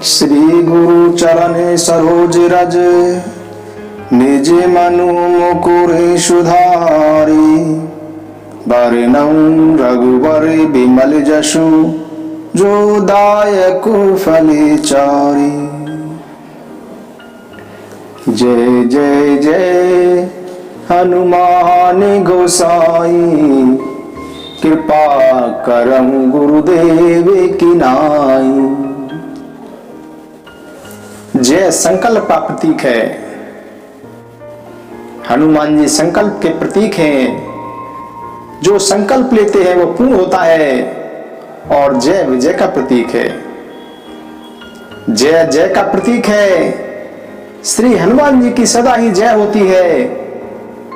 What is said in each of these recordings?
श्री गुरु चरण सरोज रज निज मनु मुकुर सुधारी बरनउँ रघुबर बिमल जसु जो दायक फलचारी। जय जय जय हनुमान गोसाई कृपा करहु गुरुदेव की नाई। जय संकल्प का प्रतीक है। हनुमान जी संकल्प के प्रतीक हैं। जो संकल्प लेते हैं वो पूर्ण होता है और जय विजय का प्रतीक है। जय जय का प्रतीक है। श्री हनुमान जी की सदा ही जय होती है,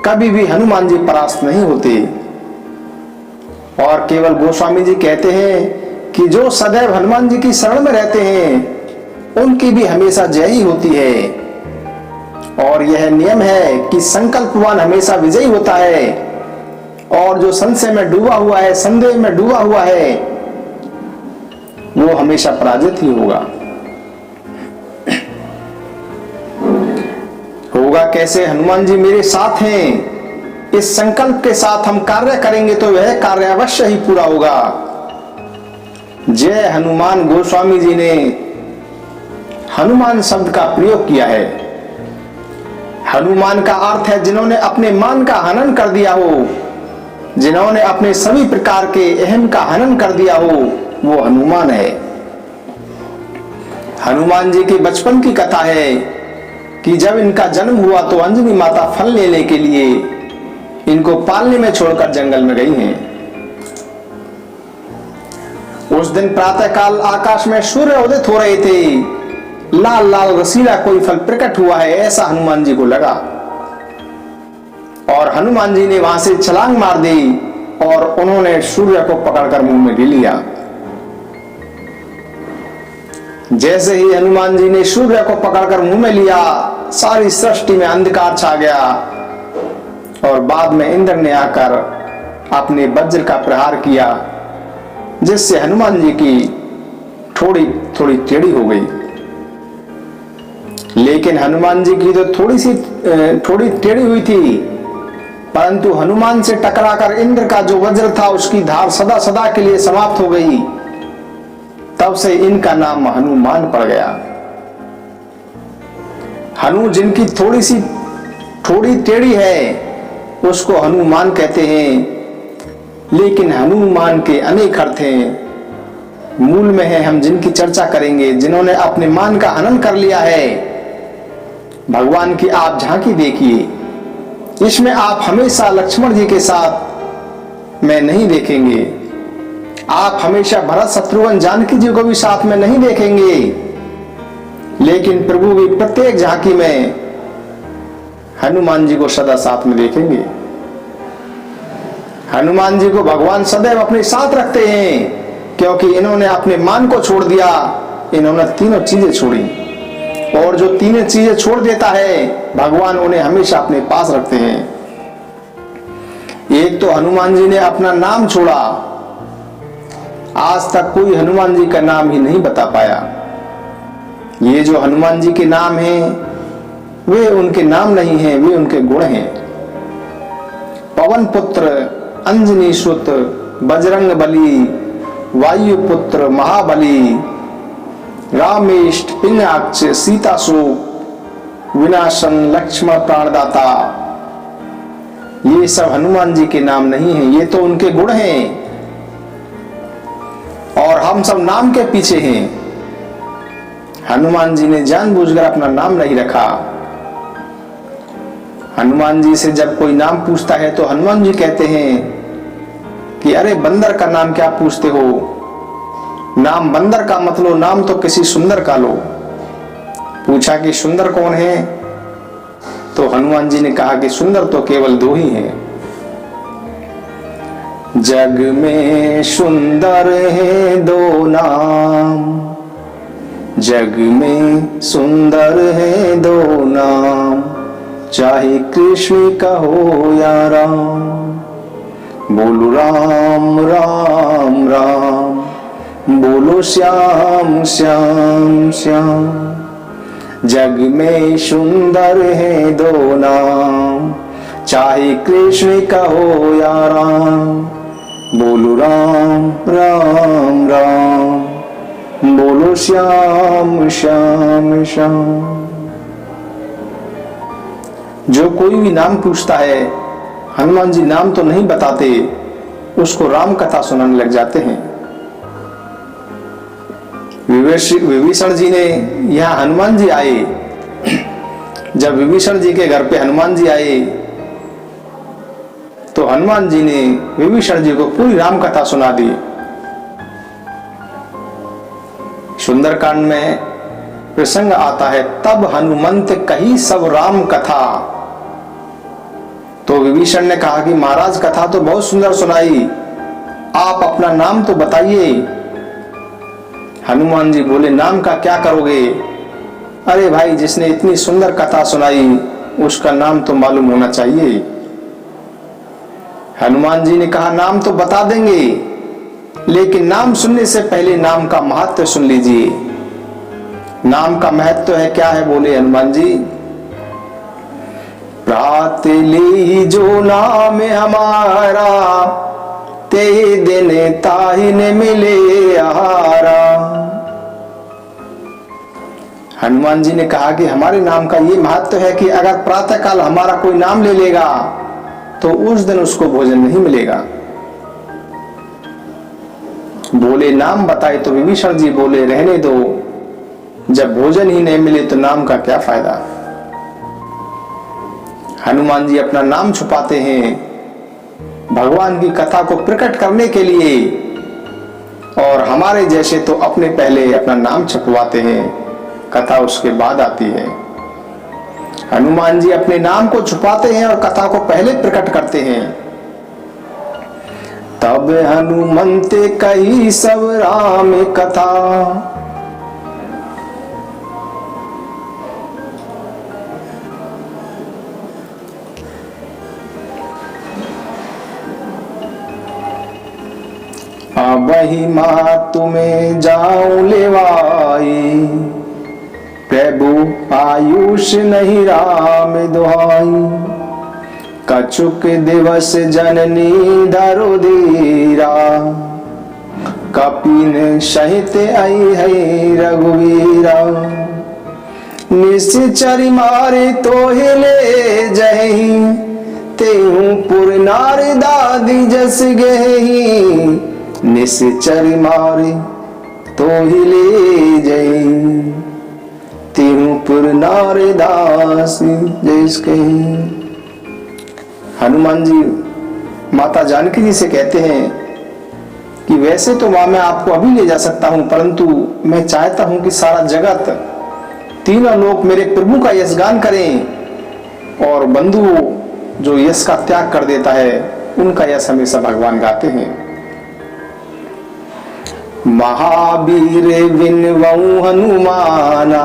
कभी भी हनुमान जी परास्त नहीं होते। और केवल गोस्वामी जी कहते हैं कि जो सदैव हनुमान जी की शरण में रहते हैं उनकी भी हमेशा जय ही होती है। और यह नियम है कि संकल्पवान हमेशा विजयी होता है और जो संशय में डूबा हुआ है, संदेह में डूबा हुआ है, वो हमेशा पराजित ही होगा। होगा कैसे? हनुमान जी मेरे साथ हैं। इस संकल्प के साथ हम कार्य करेंगे तो वह कार्य अवश्य ही पूरा होगा। जय हनुमान गोस्वामी जी ने हनुमान शब्द का प्रयोग किया है। हनुमान का अर्थ है जिन्होंने अपने मान का हनन कर दिया हो, जिन्होंने अपने सभी प्रकार के अहम का हनन कर दिया हो, वो हनुमान है। हनुमान जी के बचपन की कथा है कि जब इनका जन्म हुआ तो अंजनी माता फल लेने के लिए इनको पालने में छोड़कर जंगल में गई हैं। उस दिन प्रातःकाल आकाश में सूर्य उदित हो रहे थे। लाल लाल रसीला कोई फल प्रकट हुआ है ऐसा हनुमान जी को लगा और हनुमान जी ने वहां से छलांग मार दी और उन्होंने सूर्य को पकड़कर मुंह में ले लिया। जैसे ही हनुमान जी ने सूर्य को पकड़कर मुंह में लिया, सारी सृष्टि में अंधकार छा गया और बाद में इंद्र ने आकर अपने वज्र का प्रहार किया, जिससे हनुमान जी की थोड़ी थोड़ी टेढ़ी हो गई। लेकिन हनुमान जी की तो थोड़ी टेढ़ी हुई थी, परंतु हनुमान से टकराकर इंद्र का जो वज्र था उसकी धार सदा सदा के लिए समाप्त हो गई। तब से इनका नाम हनुमान पड़ गया। हनु जिनकी थोड़ी टेढ़ी है उसको हनुमान कहते हैं। लेकिन हनुमान के अनेक अर्थ हैं। मूल में है हम जिनकी चर्चा करेंगे, जिन्होंने अपने मान का हनन कर लिया है। भगवान की आप झांकी देखिए, इसमें आप हमेशा लक्ष्मण जी के साथ में नहीं देखेंगे। आप हमेशा भरत शत्रुघ्न जानकी जी को भी साथ में नहीं देखेंगे, लेकिन प्रभु भी प्रत्येक झांकी में हनुमान जी को सदा साथ में देखेंगे। हनुमान जी को भगवान सदैव अपने साथ रखते हैं क्योंकि इन्होंने अपने मान को छोड़ दिया। इन्होंने तीनों चीजें छोड़ी और जो तीनों चीजें छोड़ देता है भगवान उन्हें हमेशा अपने पास रखते हैं। एक तो हनुमान जी ने अपना नाम छोड़ा। आज तक कोई हनुमान जी का नाम ही नहीं बता पाया। ये जो हनुमान जी के नाम हैं वे उनके नाम नहीं हैं, वे उनके गुण हैं। पवन पुत्र, अंजनी सुत, बजरंग बली, वायु पुत्र, महाबली, रामेष्ट, पिंगाक्ष, सीतासु, विनाशन, लक्ष्मण प्राणदाता, ये सब हनुमान जी के नाम नहीं हैं, ये तो उनके गुण हैं। और हम सब नाम के पीछे हैं। हनुमान जी ने जानबूझकर अपना नाम नहीं रखा। हनुमान जी से जब कोई नाम पूछता है तो हनुमान जी कहते हैं कि अरे बंदर का नाम क्या पूछते हो? नाम बंदर का मत लो, नाम तो किसी सुंदर का लो। पूछा कि सुंदर कौन है? तो हनुमान जी ने कहा कि सुंदर तो केवल दो ही हैं। जग में सुंदर है दो नाम, जग में सुंदर है दो नाम, चाहे कृष्ण कहो या राम। बोलो राम राम राम, बोलो श्याम श्याम श्याम। जग में सुंदर है दो नाम, चाहे कृष्ण कहो या राम। बोलो राम राम राम, बोलो श्याम श्याम श्याम। जो कोई भी नाम पूछता है, हनुमान जी नाम तो नहीं बताते, उसको राम कथा सुनाने लग जाते हैं। विभीषण जी ने, यहाँ हनुमान जी आए, जब विभीषण जी के घर पे हनुमान जी आए तो हनुमान जी ने विभीषण जी को पूरी राम कथा सुना दी। सुंदरकांड में प्रसंग आता है, तब हनुमंत कही सब राम कथा। तो विभीषण ने कहा कि महाराज कथा तो बहुत सुंदर सुनाई, आप अपना नाम तो बताइए। हनुमान जी बोले, नाम का क्या करोगे? अरे भाई, जिसने इतनी सुंदर कथा सुनाई उसका नाम तो मालूम होना चाहिए। हनुमान जी ने कहा, नाम तो बता देंगे, लेकिन नाम सुनने से पहले नाम का महत्व सुन लीजिए। नाम का महत्व है क्या है? बोले हनुमान जी, प्रात ली जो नाम हमारा, ते दिन ताहि न मिले आहारा। हनुमान जी ने कहा कि हमारे नाम का ये महत्व है कि अगर प्रातः काल हमारा कोई नाम ले लेगा तो उस दिन उसको भोजन नहीं मिलेगा। बोले नाम बताए तो विभीषण जी बोले, रहने दो, जब भोजन ही नहीं मिले तो नाम का क्या फायदा। हनुमान जी अपना नाम छुपाते हैं भगवान की कथा को प्रकट करने के लिए, और हमारे जैसे तो अपने पहले अपना नाम छुपवाते हैं, कथा उसके बाद आती है। हनुमान जी अपने नाम को छुपाते हैं और कथा को पहले प्रकट करते हैं। तब हनुमंत कही सब राम कथा, वही माँ तुम्हें जाऊं लेवाई, प्रभु आयुष नहीं राम दुहाई। कछुक दिवस जननी धरो धीरा, कपिन सहित आई है रघुवीरा। निश्चर मारे तो हिले जही, तेहू पुर नार दादी जस गही। निश्चर मारे तो हिले जही, तेहू पुर नार दासी जस गही। हनुमान जी माता जानकी जी से कहते हैं कि वैसे तो मां मैं आपको अभी ले जा सकता हूं, परंतु मैं चाहता हूं कि सारा जगत, तीनों लोग मेरे प्रभु का यशगान करें, और बंधु जो यश का त्याग कर देता है उनका यश हमेशा भगवान गाते हैं। महावीर विनवऊ हनुमाना,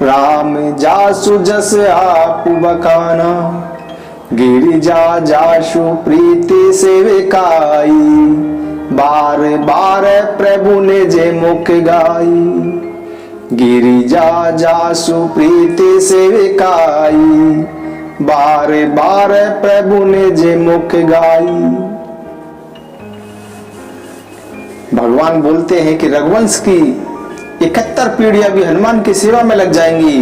राम जासु जस आप बखाना। गिरिजा जासु प्रीति सेविकाई, बार बार प्रभु ने जे मुख गाई। गिरिजा जासु प्रीति सेविकाई, बार बार प्रभु ने जे मुख गाई। भगवान बोलते हैं कि रघुवंश की 71 पीढ़ियां भी हनुमान की सेवा में लग जाएंगी,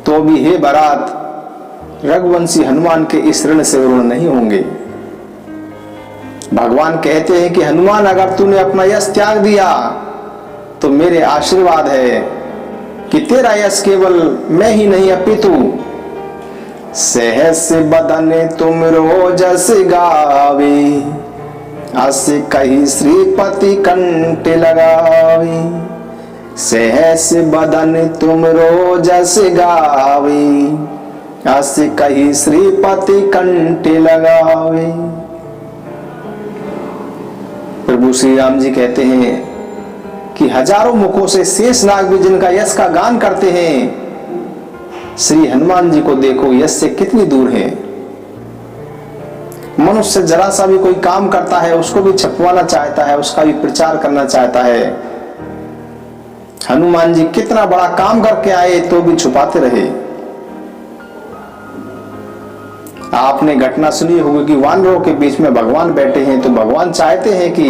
तो भी हे बारात, रघुवंशी हनुमान के इस ऋण से ऋण नहीं होंगे। भगवान कहते हैं कि हनुमान, अगर तूने अपना यश त्याग दिया तो मेरे आशीर्वाद है कि तेरा यश केवल मैं ही नहीं अपितु सहस बदन तुम रोजस गावे, अस कही श्रीपति कंठ लगावे। सहस बदन तुम रोजस गावे, अस कही श्रीपति कंठ लगावे। प्रभु श्री राम जी कहते हैं कि हजारों मुखों से शेषनाग भी जिनका यश का गान करते हैं, श्री हनुमान जी को देखो यश से कितनी दूर है। मनुष्य जरा सा भी कोई काम करता है उसको भी छपवाना चाहता है, उसका भी प्रचार करना चाहता है। हनुमान जी कितना बड़ा काम करके आए तो भी छुपाते रहे। आपने घटना सुनी होगी कि वानरों के बीच में भगवान बैठे हैं, तो भगवान चाहते हैं कि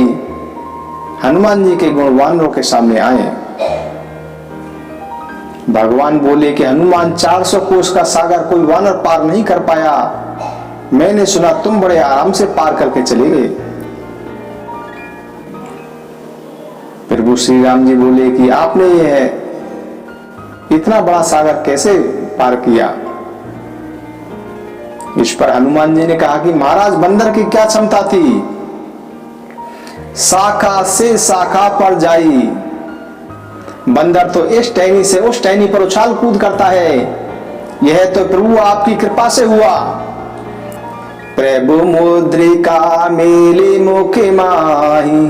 हनुमान जी के गुण वानरों के सामने आए। भगवान बोले कि हनुमान 400 कोस का सागर कोई वानर पार नहीं कर पाया, मैंने सुना तुम बड़े आराम से पार करके चले गए। प्रभु श्री राम जी बोले कि आपने यह इतना बड़ा सागर कैसे पार किया। इस पर हनुमान जी ने कहा कि महाराज बंदर की क्या क्षमता थी, शाखा से शाखा पर जाई। बंदर तो इस टहनी से उस टहनी पर उछाल कूद करता है, यह तो प्रभु आपकी कृपा से हुआ। प्रभु मुद्रिका मेले मुखे माही,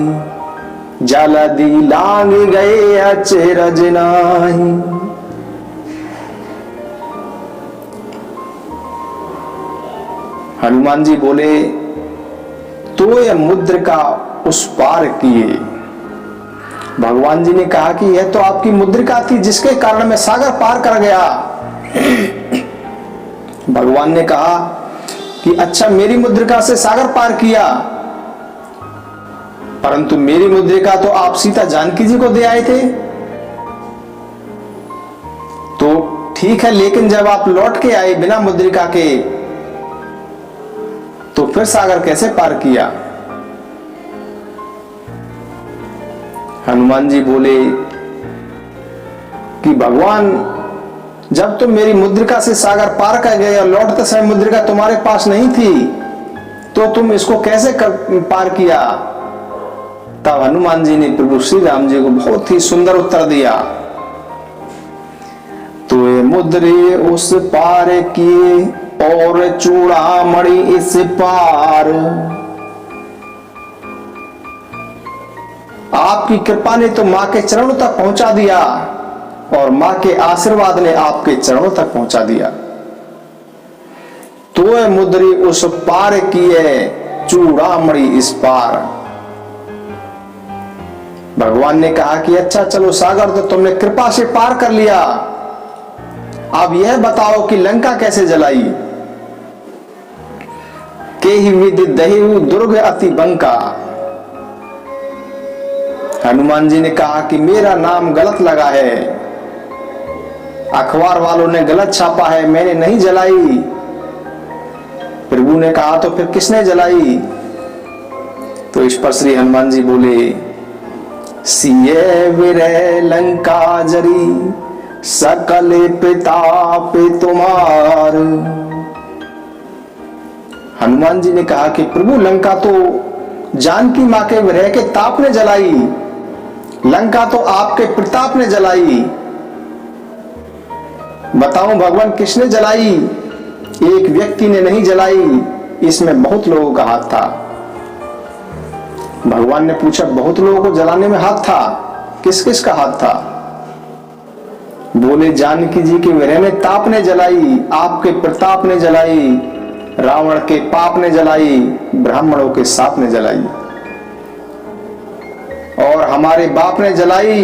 जलदी लांग गए अचरज नाही। हनुमान जी बोले तो यह मुद्रिका उस पार किए। भगवान जी ने कहा कि यह तो आपकी मुद्रिका थी जिसके कारण मैं सागर पार कर गया। भगवान ने कहा कि अच्छा मेरी मुद्रिका से सागर पार किया, परंतु मेरी मुद्रिका तो आप सीता जानकी जी को दे आए थे। तो ठीक है, लेकिन जब आप लौट के आए बिना मुद्रिका के, तो फिर सागर कैसे पार किया। हनुमान जी बोले कि भगवान जब तुम मेरी मुद्रिका से सागर पार कर गए और लौटते समय मुद्रिका तुम्हारे पास नहीं थी, तो तुम इसको कैसे पार किया। तब हनुमान जी ने प्रभु श्री राम जी को बहुत ही सुंदर उत्तर दिया। तो ये मुद्रे उस पार किए और चूड़ामणि इस पार। आपकी कृपा ने तो मां के चरणों तक पहुंचा दिया और मां के आशीर्वाद ने आपके चरणों तक पहुंचा दिया। तो ये मुद्री उस पार किए चूड़ामणि इस पार। भगवान ने कहा कि अच्छा चलो सागर तो तुमने कृपा से पार कर लिया, अब यह बताओ कि लंका कैसे जलाई। के ही विद दहेउ दुर्ग अति बंका। हनुमान जी ने कहा कि मेरा नाम गलत लगा है, अखबार वालों ने गलत छापा है, मैंने नहीं जलाई। प्रभु ने कहा तो फिर किसने जलाई। तो इस पर श्री हनुमान जी बोले सिए विरह लंका जरी, सकल प्रताप तुम्हार। हनुमान जी ने कहा कि प्रभु लंका तो जानकी मां के विरह के ताप ने जलाई, लंका तो आपके प्रताप ने जलाई। बताऊं भगवान किसने जलाई। एक व्यक्ति ने नहीं जलाई, इसमें बहुत लोगों का हाथ था। भगवान ने पूछा बहुत लोगों को जलाने में हाथ था, किस किस का हाथ था। बोले जानकी जी के विरह में ताप ने जलाई, आपके प्रताप ने जलाई, रावण के पाप ने जलाई, ब्राह्मणों के साप ने जलाई, और हमारे बाप ने जलाई,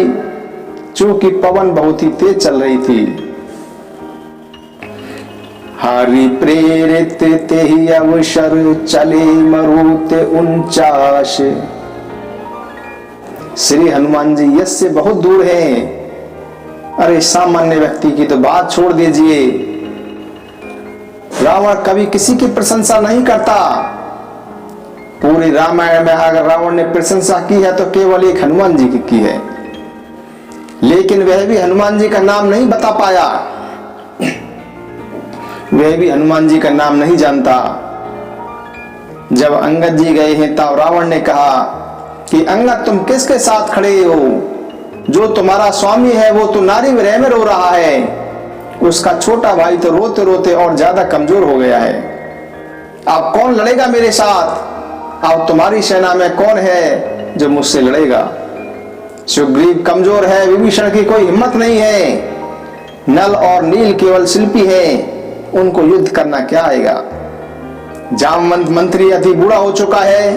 चूंकि पवन बहुत ही तेज चल रही थी। हरि प्रेरित ते ही अवसर चले मरुत 49। श्री हनुमान जी यश से बहुत दूर हैं। अरे सामान्य व्यक्ति की तो बात छोड़ दीजिए, रावण कभी किसी की प्रशंसा नहीं करता। पूरी रामायण में अगर रावण ने प्रशंसा की है तो केवल एक हनुमान जी की है, लेकिन वह भी हनुमान जी का नाम नहीं बता पाया, वह भी हनुमान जी का नाम नहीं जानता। जब अंगद जी गए हैं तब रावण ने कहा कि अंगद तुम किसके साथ खड़े हो, जो तुम्हारा स्वामी है वो तो नारी विरह में रो रहा है, उसका छोटा भाई तो रोते रोते और ज्यादा कमजोर हो गया है। अब कौन लड़ेगा मेरे साथ, अब तुम्हारी सेना में कौन है जो मुझसे लड़ेगा। सुग्रीव कमजोर है, विभीषण की कोई हिम्मत नहीं है, नल और नील केवल शिल्पी हैं, उनको युद्ध करना क्या आएगा। जामवंत मंत्री अति बूढ़ा हो चुका है।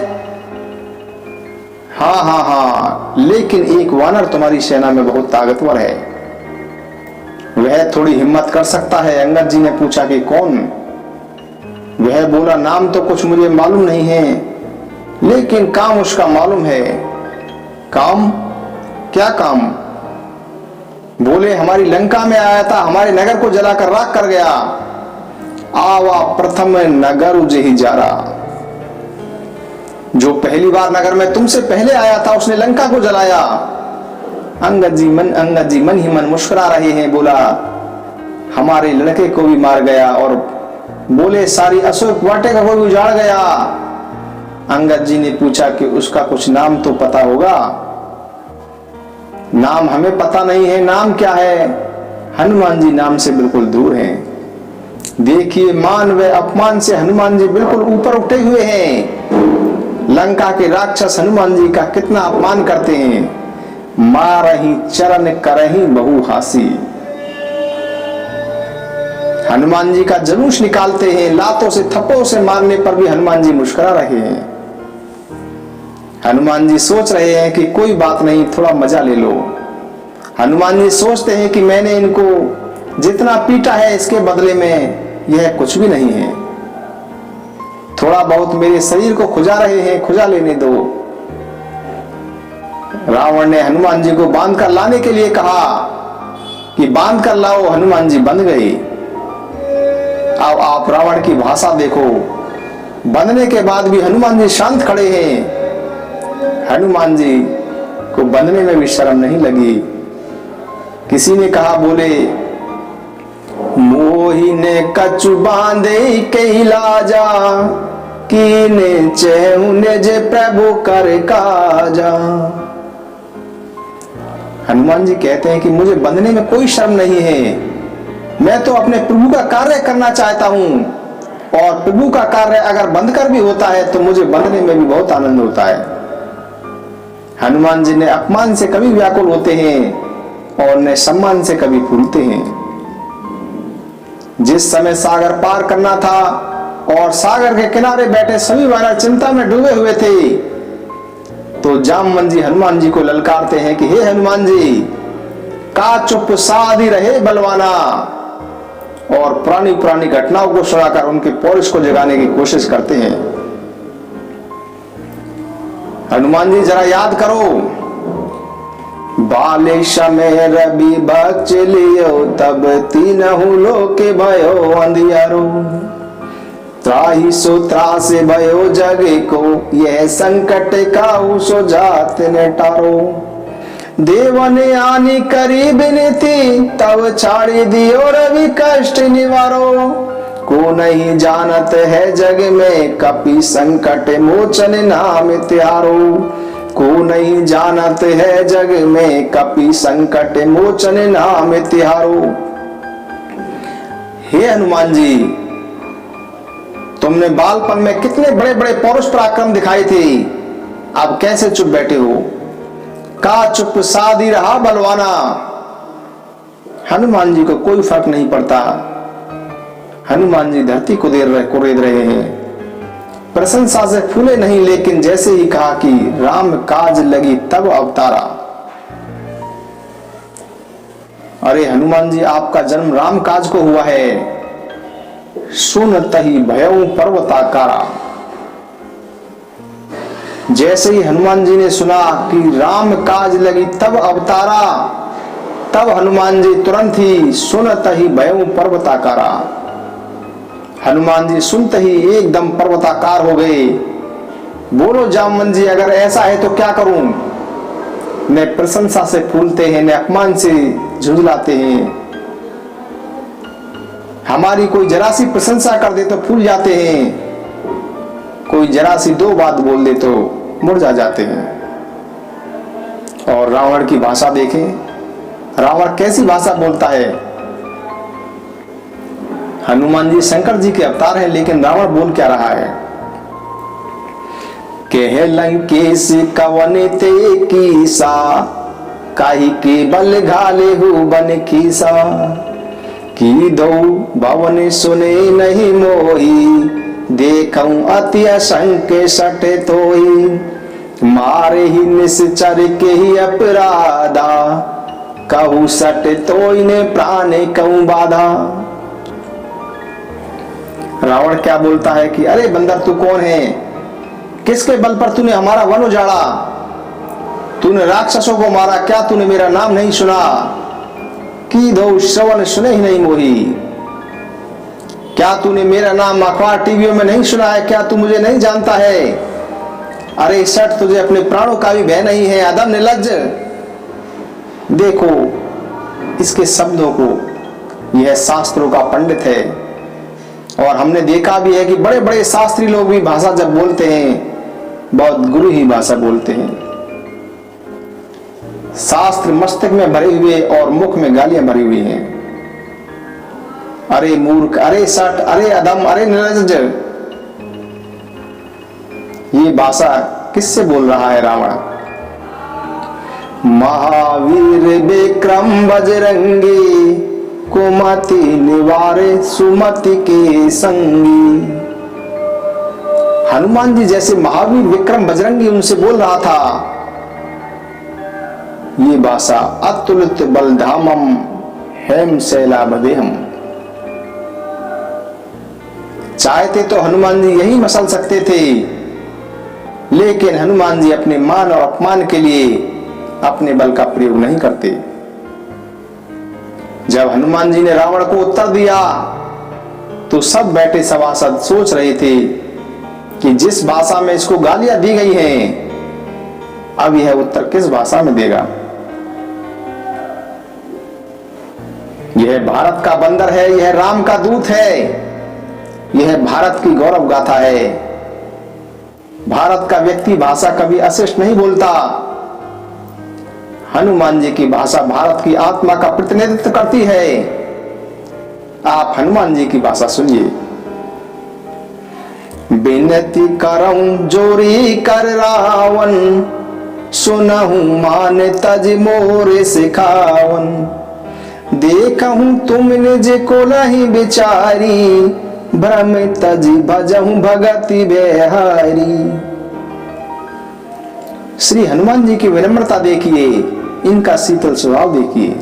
हाँ हाँ हाँ, लेकिन एक वानर तुम्हारी सेना में बहुत ताकतवर है, वह थोड़ी हिम्मत कर सकता है। अंगद जी ने पूछा कि कौन? वह बोला, नाम तो कुछ मुझे मालूम नहीं है, लेकिन काम उसका मालूम है। काम? क्या काम? बोले, हमारी लंका में आया था, हमारे नगर को जलाकर राख कर गया। आवा प्रथम नगर उजही जारा, जो पहली बार नगर में तुमसे पहले आया था उसने लंका को जलाया। अंगद जी मन ही मन मुस्कुरा रहे हैं। बोला, हमारे लड़के को भी मार गया, और बोले सारी अशोक वाटिका को भी उजाड़ गया। अंगद जी ने पूछा कि उसका कुछ नाम तो पता होगा। नाम हमें पता नहीं है। नाम क्या है? हनुमान जी नाम से बिल्कुल दूर हैं। देखिए, मान व अपमान से हनुमान जी बिल्कुल ऊपर उठे हुए हैं। लंका के राक्षस हनुमान जी का कितना अपमान करते हैं। मारही चरण करही बहु हासी, हनुमान जी का जुलूस निकालते हैं। लातों से थप्पड़ों से मारने पर भी हनुमान जी मुस्कुरा रहे हैं। हनुमान जी सोच रहे हैं कि कोई बात नहीं, थोड़ा मजा ले लो। हनुमान जी सोचते हैं कि मैंने इनको जितना पीटा है इसके बदले में यह कुछ भी नहीं है। थोड़ा बहुत मेरे शरीर को खुजा रहे हैं, खुजा लेने दो। रावण ने हनुमान जी को बांध कर लाने के लिए कहा कि बांध कर लाओ। हनुमान जी बंध गए। अब आप रावण की भाषा देखो। बंधने के बाद भी हनुमान जी शांत खड़े हैं। हनुमान जी को बंधने में भी शर्म नहीं लगी। किसी ने कहा, बोले, मोही ने कछु बांधे कई लाजा, कीने चेहुने जे प्रभु कर काजा। हनुमान जी कहते हैं कि मुझे बंधने में कोई शर्म नहीं है। मैं तो अपने प्रभु का कार्य करना चाहता हूं, और प्रभु का कार्य अगर बंद कर भी होता है तो मुझे बंधने में भी बहुत आनंद होता है। हनुमान जी ने अपमान से कभी व्याकुल होते हैं और न सम्मान से कभी फूलते हैं। जिस समय सागर पार करना था और सागर के किनारे बैठे सभी वानर चिंता में डूबे हुए थे, तो जामवंत जी हनुमान जी को ललकारते हैं कि हे हनुमान जी, का चुप साधी रहे बलवाना, और पुरानी घटनाओं को सुनाकर उनके पौरुष को जगाने की कोशिश करते हैं। हनुमान जी जरा याद करो, बाले समय रवि बच लियो, तब तीनहु लोके भयो अंधियारो, त्राहि सो त्रास भयो जग को, यह संकट काहू सो जात ने टारो। देव ने आनी करी बिनती, तब छाड़ी दियो रवि कष्ट निवारो, को नहीं जानत है जग में, कपि संकट मोचन नाम त्यारो, को नहीं जानत है जग में, कपि संकट मोचन नाम त्यारो। हे हनुमान जी, तुमने बालपन में कितने बड़े बड़े पौरुष पराक्रम दिखाए थे, अब कैसे चुप बैठे हो? का चुप साधी रहा बलवाना। हनुमान जी को कोई फर्क नहीं पड़ता। हनुमान जी धरती को कुरेद रहे हैं, प्रशंसा से फूले नहीं, लेकिन जैसे ही कहा कि राम काज लगी तब अवतारा। अरे हनुमान जी, आपका जन्म राम काज को हुआ है। सुनतहि भयउ पर्वताकारा। जैसे ही हनुमान जी ने सुना कि राम काज लगी तब अवतारा, तब हनुमान जी तुरंत ही सुनतहि भयउ पर्वताकारा। हनुमान जी सुनते ही एकदम पर्वताकार हो गए। बोलो जामवंत जी, अगर ऐसा है तो क्या करूं? न प्रशंसा से फूलते हैं, न अपमान से झुंझलाते हैं। हमारी कोई जरा सी प्रशंसा कर दे तो फूल जाते हैं, कोई जरा सी दो बात बोल दे तो मुरझा जाते हैं। और रावण की भाषा देखें, रावण कैसी भाषा बोलता है। हनुमान जी शंकर जी के अवतार हैं, लेकिन रावण बोल क्या रहा है? कह लंकेश कवन ते कीसा, काहि के बल घाले हु बन कीसा, की दो भवन सुने नहीं मोही, देखऊं अति असंक सटे तोई, मारे ही निश्चर के ही अपराधा, कहूं सट तोई ने प्राण कहूं बाधा। रावण क्या बोलता है कि अरे बंदर तू कौन है, किसके बल पर तूने हमारा वन उजाड़ा, तूने राक्षसों को मारा, क्या तूने मेरा नाम नहीं सुना, की दो श्रवण सुने ही नहीं मोही, क्या तूने मेरा नाम अखबार टीवियों में नहीं सुना है, क्या तू मुझे नहीं जानता है, अरे सट तुझे अपने प्राणों का भी भय नहीं है, अदम निर्लज्ज। देखो इसके शब्दों को, यह शास्त्रों का पंडित है, और हमने देखा भी है कि बड़े बड़े शास्त्री लोग भी भाषा जब बोलते हैं बहुत गुरु ही भाषा बोलते हैं। शास्त्र मस्तक में भरे हुए और मुख में गालियां भरी हुई हैं। अरे मूर्ख, अरे सट, अरे अधम, अरे निर्लज्ज, ये भाषा किससे बोल रहा है रावण? महावीर विक्रम बजरंगी, कुमति निवारे सुमति के संगी। हनुमान जी जैसे महावीर विक्रम बजरंगी उनसे बोल रहा था। ये भाषा अतुलित बलधामम हेम शैलाभदेहम। चाहते तो हनुमान जी यही मसल सकते थे, लेकिन हनुमान जी अपने मान और अपमान के लिए अपने बल का प्रयोग नहीं करते। जब हनुमान जी ने रावण को उत्तर दिया तो सब बैठे सभासद सोच रहे थे कि जिस भाषा में इसको गालियां दी गई हैं, अब यह उत्तर किस भाषा में देगा। यह भारत का बंदर है, यह राम का दूत है, यह भारत की गौरव गाथा है। भारत का व्यक्ति भाषा कभी अशिष्ट नहीं बोलता। हनुमान जी की भाषा भारत की आत्मा का प्रतिनिधित्व करती है। आप हनुमान जी की भाषा सुनिए। बिनती करऊं जोरी कर रावण, सुनहु मान तज मोरे सिखावन, देखहूं तुम निज को नहीं बिचारी, भ्रम तज भजहूं भगति बेहारी। श्री हनुमान जी की विनम्रता देखिए, इनका शीतल स्वभाव देखिए।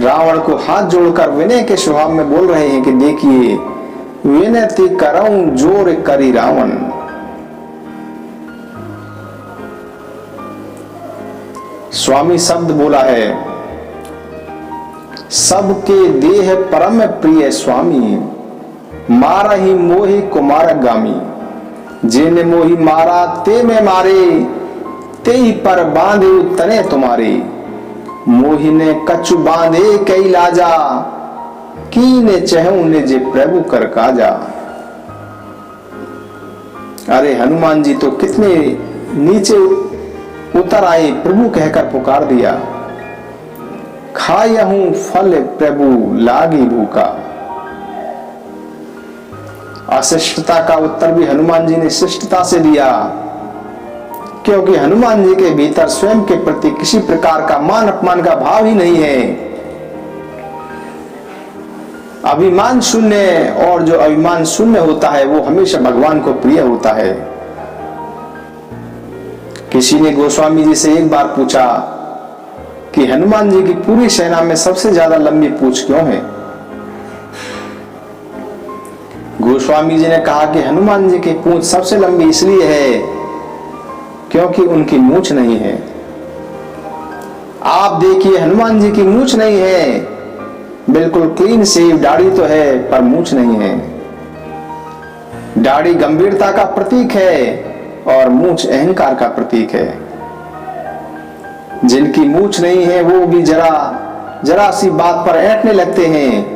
रावण को हाथ जोड़कर विनय के स्वभाव में बोल रहे हैं कि देखिए, विनती करऊं जोर करी रावण। स्वामी शब्द बोला है, सबके देह परम प्रिय स्वामी, मारा ही मोहि कुमार गामी, जिन मोहि मारा ते में मारे, ते ही पर बांधे तने तुम्हारे, मोहि ने कछु बांधे कई लाजा, कीने चहु ने जे प्रभु कर काजा। अरे हनुमान जी तो कितने नीचे उतर आए, प्रभु कहकर पुकार दिया। खायहूं फल प्रभु लागी भूखा। अशिष्टता का उत्तर भी हनुमान जी ने शिष्टता से दिया, क्योंकि हनुमान जी के भीतर स्वयं के प्रति किसी प्रकार का मान अपमान का भाव ही नहीं है। अभिमान शून्य, और जो अभिमान शून्य होता है वो हमेशा भगवान को प्रिय होता है। किसी ने गोस्वामी जी से एक बार पूछा कि हनुमान जी की पूरी सेना में सबसे ज्यादा लंबी पूंछ क्यों है? गोस्वामी जी ने कहा कि हनुमान जी की पूंछ सबसे लंबी इसलिए है क्योंकि उनकी मूंछ नहीं है। आप देखिए, हनुमान जी की मूंछ नहीं है, बिल्कुल क्लीन शेव, दाढ़ी तो है पर मूंछ नहीं है। दाढ़ी गंभीरता का प्रतीक है और मूंछ अहंकार का प्रतीक है। जिनकी मूंछ नहीं है वो भी जरा सी बात पर ऐंठने लगते हैं।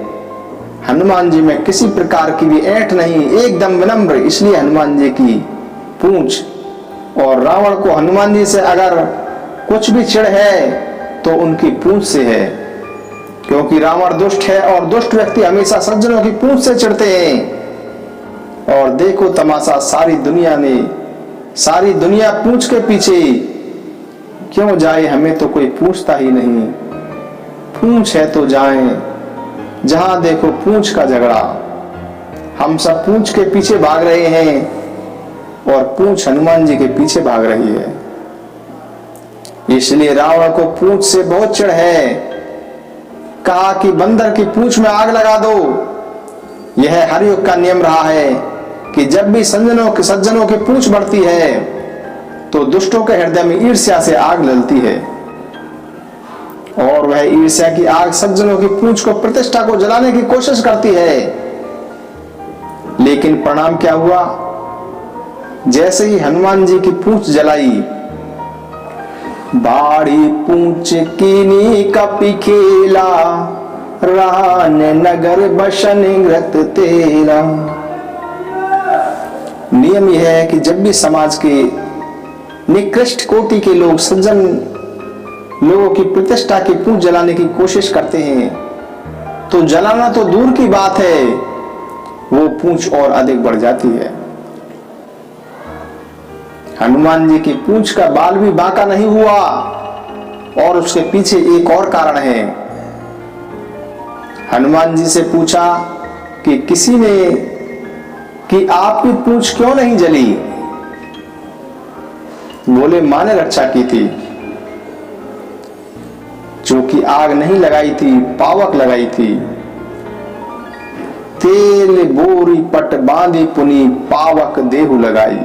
हनुमान जी में किसी प्रकार की भी ऐंठ नहीं, एकदम विनम्र, इसलिए हनुमान जी की पूंछ। और रावण को हनुमान जी से अगर कुछ भी चिढ़ है तो उनकी पूंछ से है, क्योंकि रावण दुष्ट है और दुष्ट व्यक्ति हमेशा सज्जनों की पूंछ से चिढ़ते हैं। और देखो तमाशा, सारी दुनिया पूंछ के पीछे क्यों जाए, हमें तो कोई पूछता ही नहीं। पूंछ है तो जाएं, जहां देखो पूंछ का झगड़ा। हम सब पूंछ के पीछे भाग रहे हैं और पूंछ हनुमान जी के पीछे भाग रही है। इसलिए रावण को पूंछ से बहुत चिढ़ है। कहा कि बंदर की पूंछ में आग लगा दो। यह हर युग का नियम रहा है कि जब भी सज्जनों की पूंछ बढ़ती है तो दुष्टों के हृदय में ईर्ष्या से आग जलती है, और वह ईर्ष्या की आग सज्जनों की पूंछ को, प्रतिष्ठा को जलाने की कोशिश करती है। लेकिन परिणाम क्या हुआ? जैसे ही हनुमान जी की पूंछ जलाई, बाड़ी पूंछ कीनी कपि खेला, रान नगर बसन घृत तेला। नियम यह है कि जब भी समाज के निकृष्ट कोटि के लोग, सज्जन लोगों की प्रतिष्ठा की पूंछ जलाने की कोशिश करते हैं तो जलाना तो दूर की बात है, वो पूंछ और अधिक बढ़ जाती है। हनुमान जी की पूंछ का बाल भी बांका नहीं हुआ, और उसके पीछे एक और कारण है। हनुमान जी से पूछा कि किसी ने कि आपकी पूंछ क्यों नहीं जली? बोले मां ने रक्षा की थी, क्योंकि आग नहीं लगाई थी, पावक लगाई थी। तेल बोरी पट बांधी पुनी, पावक देहु लगाई।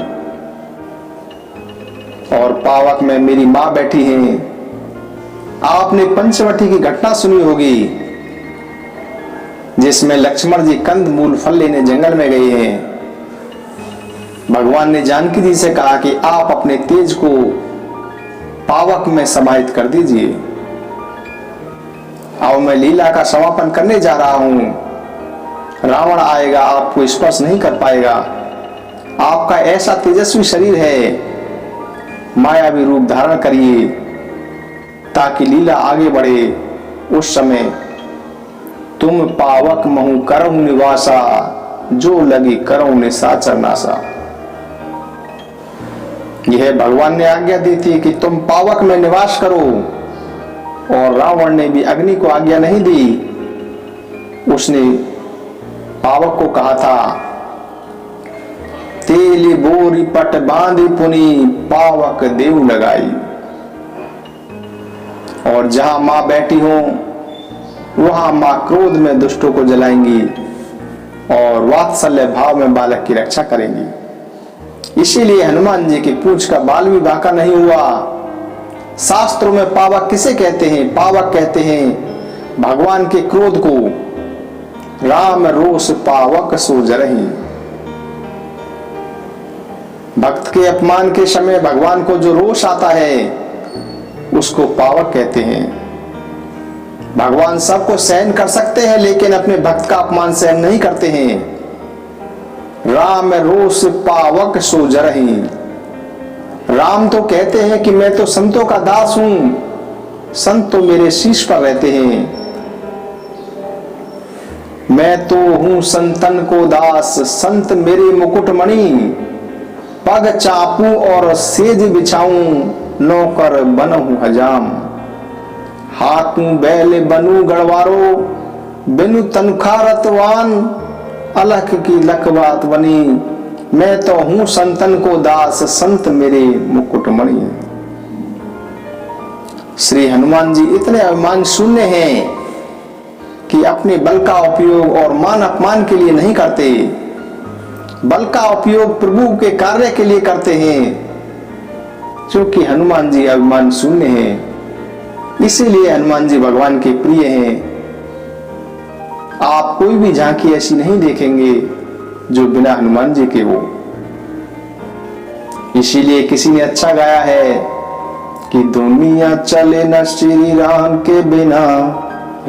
और पावक में मेरी मां बैठी हैं। आपने पंचवटी की घटना सुनी होगी, जिसमें लक्ष्मण जी कंद मूल फल लेने जंगल में गए हैं। भगवान ने जानकी जी से कहा कि आप अपने तेज को पावक में समाहित कर दीजिए। अब मैं लीला का समापन करने जा रहा हूं। रावण आएगा, आपको स्पर्श नहीं कर पाएगा। आपका ऐसा तेजस्वी शरीर है, मायावी रूप धारण करिए ताकि लीला आगे बढ़े। उस समय तुम पावक महु करहु निवासा, जो लगी करहु निशाचर नासा। यह भगवान ने आज्ञा दी थी कि तुम पावक में निवास करो, और रावण ने भी अग्नि को आज्ञा नहीं दी। उसने पावक को कहा था, तेली बोरी पट बांधी पुनी, पावक देव लगाई। और जहां मां बैठी हो वहां मां क्रोध में दुष्टों को जलाएंगी और वात्सल्य भाव में बालक की रक्षा करेंगी। इसीलिए हनुमान जी की पूंछ का बाल भी बांका नहीं हुआ। शास्त्रों में पावक किसे कहते हैं? पावक कहते हैं भगवान के क्रोध को। राम रोष पावक सो जरहि। भक्त के अपमान के समय भगवान को जो रोष आता है उसको पावक कहते हैं। भगवान सबको सहन कर सकते हैं, लेकिन अपने भक्त का अपमान सहन नहीं करते हैं। राम रोष पावक सो जरहि। राम तो कहते हैं कि मैं तो संतों का दास हूं, संत तो मेरे शीश पर रहते हैं। मैं तो हूं संतन को दास, संत मेरे मुकुटमणि। पग चापू और सेज बिछाऊं, नौकर बनहु हजाम। हाथू बैल बनू गढ़वारो, बिनु तनखा रतवान। अलख की लखबात बनी, मैं तो हूं संतन को दास, संत मेरे मुकुटमणि। श्री हनुमान जी इतने अभिमान शून्य हैं कि अपने बल का उपयोग और मान अपमान के लिए नहीं करते। बल का उपयोग प्रभु के कार्य के लिए करते हैं, क्योंकि हनुमान जी अभिमान शून्य हैं। इसीलिए हनुमान जी भगवान के प्रिय हैं। आप कोई भी झांकी ऐसी नहीं देखेंगे जो बिना हनुमान जी के हो। इसीलिए किसी ने अच्छा गाया है कि दुनिया चले न श्री राम के बिना,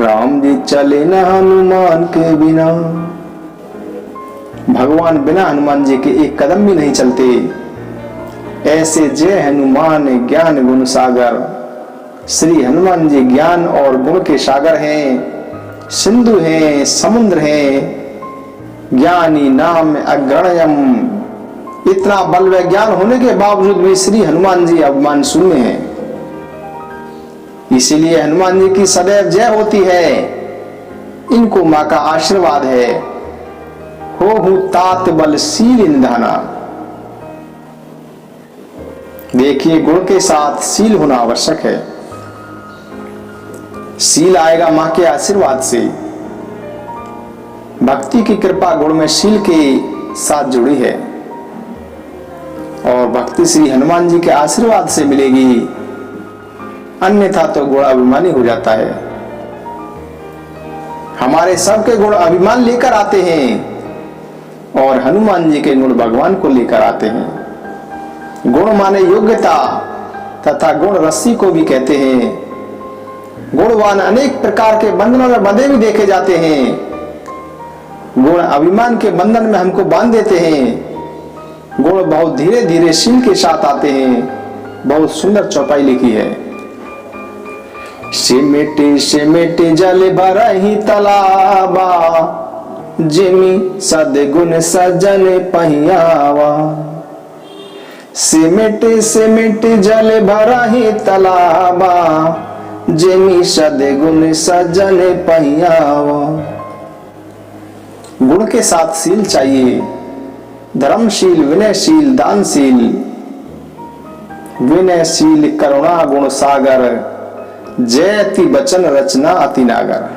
राम जी चले न हनुमान के बिना। भगवान बिना हनुमान जी के एक कदम भी नहीं चलते। ऐसे जय हनुमान ज्ञान गुण सागर। श्री हनुमान जी ज्ञान और गुण के सागर हैं, सिंधु हैं, समुद्र हैं। ज्ञानी नाम अग्रणयम। इतना बल व ज्ञान होने के बावजूद भी श्री हनुमान जी अभिमान शून्य हैं। इसीलिए हनुमान जी की सदैव जय होती है। इनको मां का आशीर्वाद है। हो तात बल सील इंधाना। देखिए, गुण के साथ सील होना आवश्यक है। सील आएगा मां के आशीर्वाद से। भक्ति की कृपा गुण में शील के साथ जुड़ी है और भक्ति श्री हनुमान जी के आशीर्वाद से मिलेगी, अन्यथा तो गुण अभिमानी हो जाता है। हमारे सबके गुण अभिमान लेकर आते हैं और हनुमान जी के गुण भगवान को लेकर आते हैं। गुण माने योग्यता तथा गुण रस्सी को भी कहते हैं। गुणवान अनेक प्रकार के बंधनों में बंधे भी देखे जाते हैं। गुण अभिमान के बंधन में हमको बांध देते हैं। गुण बहुत धीरे धीरे शील के साथ आते हैं। बहुत सुंदर चौपाई लिखी है। सिमटे सिमटे जल भरहि तालाबा, जिमि सद्गुण सजन पहियावा। सिमटे सिमटे जल भरहि तालाबा, जिमि सद्गुण सजन पहियावा। गुण के साथ शील चाहिए। धर्मशील, विनयशील, दानशील, विनयशील करुणा गुण सागर, जयति वचन रचना अति नागर।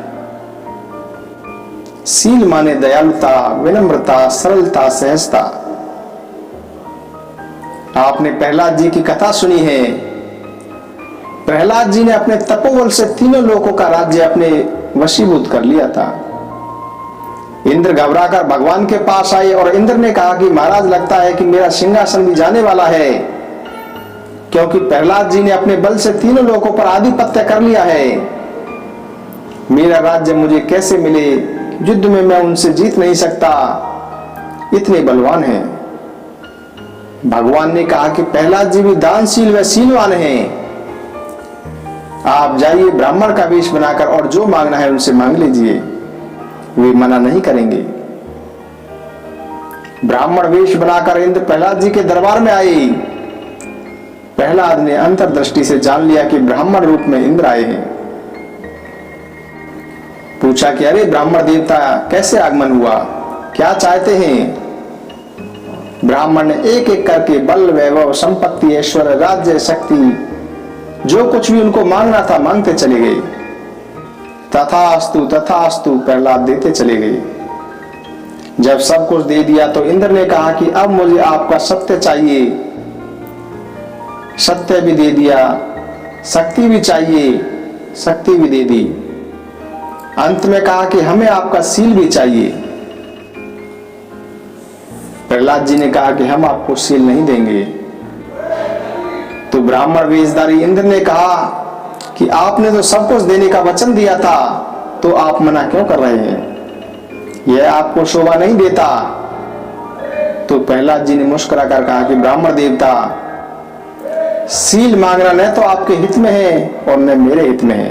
शील माने दयालुता, विनम्रता, सरलता, सहजता। आपने प्रहलाद जी की कथा सुनी है। प्रहलाद जी ने अपने तपोबल से तीनों लोगों का राज्य अपने वशीभूत कर लिया था। इंद्र घबराकर भगवान के पास आए और इंद्र ने कहा कि महाराज, लगता है कि मेरा सिंहासन भी जाने वाला है, क्योंकि प्रहलाद जी ने अपने बल से तीनों लोगों पर आधिपत्य कर लिया है। मेरा राज्य मुझे कैसे मिले? युद्ध में मैं उनसे जीत नहीं सकता, इतने बलवान हैं। भगवान ने कहा कि प्रहलाद जी भी दानशील व शीलवान हैं। आप जाइए ब्राह्मण का वेश बनाकर और जो मांगना है उनसे मांग लीजिए, वे मना नहीं करेंगे। ब्राह्मण वेश बनाकर इंद्र प्रहलाद जी के दरबार में आए। प्रहलाद ने अंतर्दृष्टि से जान लिया कि ब्राह्मण रूप में इंद्र आए हैं। पूछा कि अरे ब्राह्मण देवता, कैसे आगमन हुआ, क्या चाहते हैं? ब्राह्मण ने एक एक करके बल, वैभव, संपत्ति, ऐश्वर्य, राज्य, शक्ति, जो कुछ भी उनको मांगना था मांगते चले गए। तथास्तु तथास्तु प्रहलाद देते चले गए। जब सब कुछ दे दिया तो इंद्र ने कहा कि अब मुझे आपका सत्य चाहिए। सत्य भी दे दिया, शक्ति भी चाहिए, शक्ति भी दे दी। अंत में कहा कि हमें आपका शील भी चाहिए। प्रहलाद जी ने कहा कि हम आपको शील नहीं देंगे। तो ब्राह्मण वेशधारी इंद्र ने कहा कि आपने तो सब कुछ देने का वचन दिया था, तो आप मना क्यों कर रहे हैं? यह आपको शोभा नहीं देता। तो प्रहलाद जी ने मुस्कुरा कर कहा कि ब्राह्मण देवता, शील मांगना न तो आपके हित में है और न मेरे हित में है।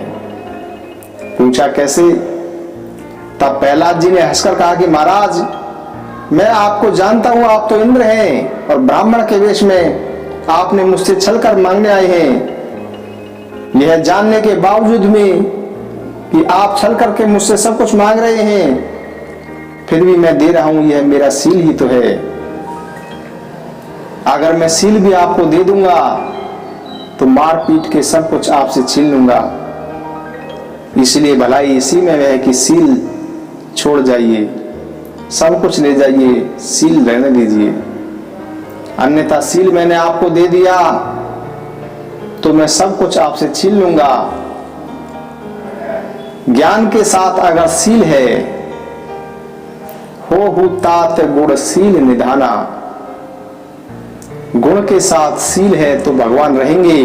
पूछा कैसे? तब प्रहलाद जी ने हंसकर कहा कि महाराज, मैं आपको जानता हूं, आप तो इंद्र हैं और ब्राह्मण के वेश में आपने मुझसे छलकर मांगने आए हैं। यह जानने के बावजूद में कि आप छल करके मुझसे सब कुछ मांग रहे हैं, फिर भी मैं दे रहा हूं, यह मेरा शील ही तो है। अगर मैं शील भी आपको दे दूंगा तो मार पीट के सब कुछ आपसे छीन लूंगा। इसलिए भलाई इसी में है कि शील छोड़ जाइए, सब कुछ ले जाइए, शील रहने दीजिए। अन्यथा शील मैंने आपको दे दिया तो मैं सब कुछ आपसे छीन लूंगा। ज्ञान के साथ अगर शील है, हो तात गुण शील निधाना। गुण के साथ शील है तो भगवान रहेंगे।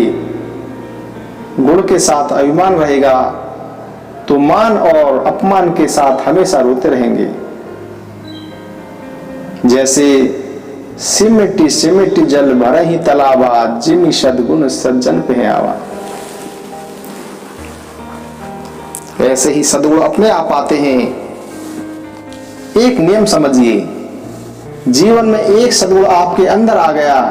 गुण के साथ अभिमान रहेगा तो मान और अपमान के साथ हमेशा रोते रहेंगे। जैसे सिमटी सिमटी जल भरहि तालाबा, जिमि सद्गुण सज्जन पे आवा। ऐसे ही सद्गुण अपने आप आते हैं। एक नियम समझिए, जीवन में एक सद्गुण आपके अंदर आ गया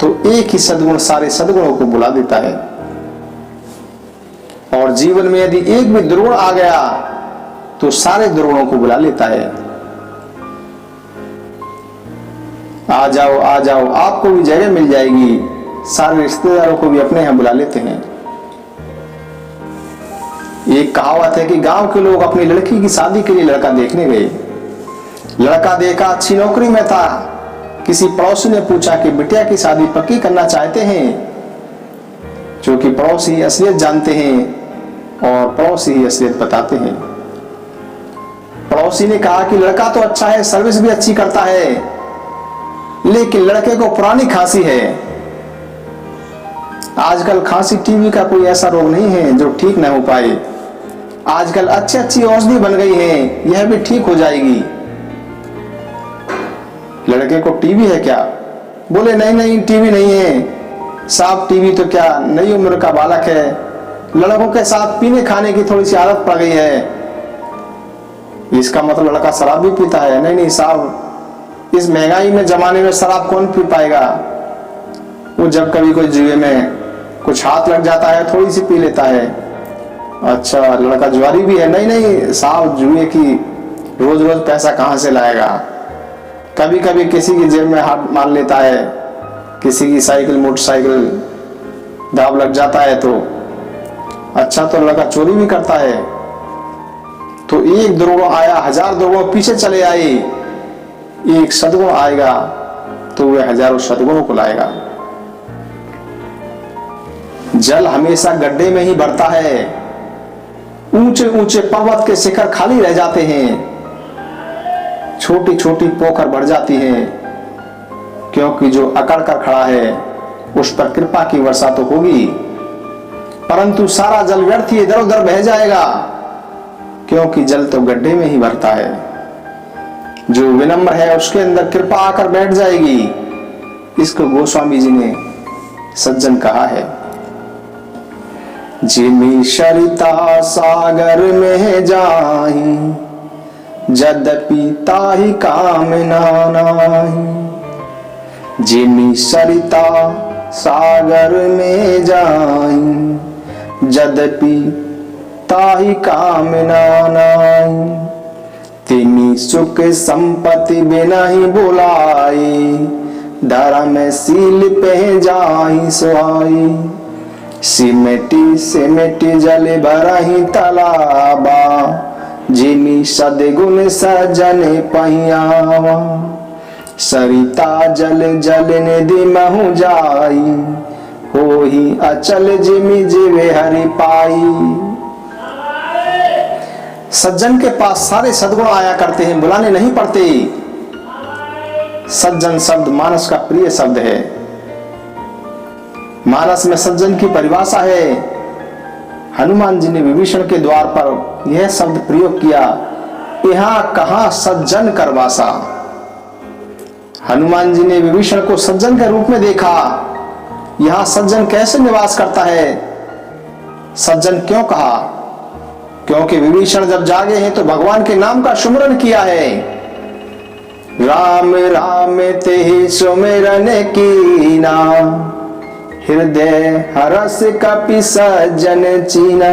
तो एक ही सद्गुण सारे सद्गुणों को बुला देता है। और जीवन में यदि एक भी दुर्गुण आ गया तो सारे दुर्गुणों को बुला लेता है। आ जाओ आ जाओ, आपको भी जगह मिल जाएगी। सारे रिश्तेदारों को भी अपने यहाँ बुला लेते हैं। एक कहावत है कि गांव के लोग अपनी लड़की की शादी के लिए लड़का देखने गए। लड़का देखा, अच्छी नौकरी में था। किसी पड़ोसी ने पूछा कि बिटिया की शादी पक्की करना चाहते हैं, जो कि पड़ोसी असलियत जानते हैं और पड़ोसी ही असलियत बताते हैं। पड़ोसी ने कहा कि लड़का तो अच्छा है, सर्विस भी अच्छी करता है, लेकिन लड़के को पुरानी खांसी है। आजकल खांसी टीबी का कोई ऐसा रोग नहीं है जो ठीक न हो पाए। आजकल अच्छी अच्छी औषधि बन गई है, यह भी ठीक हो जाएगी। लड़के को टीबी है क्या? बोले नहीं नहीं, टीबी नहीं है साहब। टीबी तो क्या, नई उम्र का बालक है, लड़कों के साथ पीने खाने की थोड़ी सी आदत पड़ गई है। इसका मतलब लड़का शराब भी पीता है? नहीं नहीं साहब, इस महंगाई में जमाने में शराब कौन पी पाएगा। वो जब कभी कोई जुए में कुछ हाथ लग जाता है, थोड़ी सी पी लेता है। अच्छा, लड़का जुआरी भी है? नहीं नहीं साहब, जुए की रोज रोज पैसा कहां से लाएगा। कभी कभी किसी की जेब में हाथ मार लेता है, किसी की साइकिल मोटरसाइकिल दाव लग जाता है तो। अच्छा, तो लड़का चोरी भी करता है। तो एक दुर्गुण आया, 1000 दुर्गुण पीछे चले आए। एक सद्गुण आएगा तो वह हजारों सद्गुणों को लाएगा। जल हमेशा गड्ढे में ही भरता है। ऊंचे ऊंचे पर्वत के शिखर खाली रह जाते हैं, छोटी छोटी पोखर भर जाती है, क्योंकि जो अकड़ कर खड़ा है उस पर कृपा की वर्षा तो होगी, परंतु सारा जल व्यर्थ ही इधर उधर बह जाएगा, क्योंकि जल तो गड्ढे में ही भरता है। जो विनम्र है उसके अंदर कृपा आकर बैठ जाएगी। इसको गोस्वामी जी ने सज्जन कहा है। जिमी सरिता सागर में जाही, यद्यपि ताहि कामना नाही। जिमी सरिता सागर में जाही, यद्यपि ताहि कामना नाही। तिमी सुख संपत्ति बिना ही बुलाई, धर्मशील पे जाहि सुहाई। सिमटी सिमटी जल भरहि तालाबा, जिमी सद्गुण सजन पहियावा। सरिता जल जल निधि महु जाई, होहि अचल जिमी जीवे हरि पाई। सज्जन के पास सारे सद्गुण आया करते हैं, बुलाने नहीं पड़ते। सज्जन शब्द मानस का प्रिय शब्द है। मानस में सज्जन की परिभाषा है। हनुमान जी ने विभीषण के द्वार पर यह शब्द प्रयोग किया, यहां कहां सज्जन करवासा। हनुमान जी ने विभीषण को सज्जन के रूप में देखा। यहां सज्जन कैसे निवास करता है, सज्जन क्यों कहा? क्योंकि विभीषण जब जागे हैं तो भगवान के नाम का सुमिरन किया है। राम राम तेहि सुमिरन कीना, हृदय हरस कपि सज्जन चीना।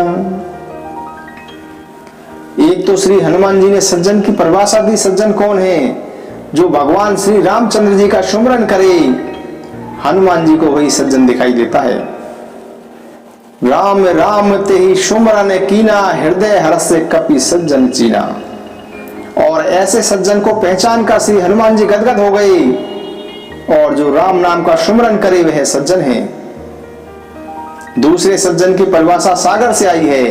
एक तो श्री हनुमान जी ने सज्जन की परिभाषा दी। सज्जन कौन है? जो भगवान श्री रामचंद्र जी का सुमिरन करे, हनुमान जी को वही सज्जन दिखाई देता है। राम राम तेहि सुमिरन कीना, हृदय हरस कपि सज्जन चीना। और ऐसे सज्जन को पहचान कर श्री हनुमान जी गदगद हो गए। और जो राम नाम का सुमिरन करे वह सज्जन है। दूसरे सज्जन की परिभाषा सागर से आई है।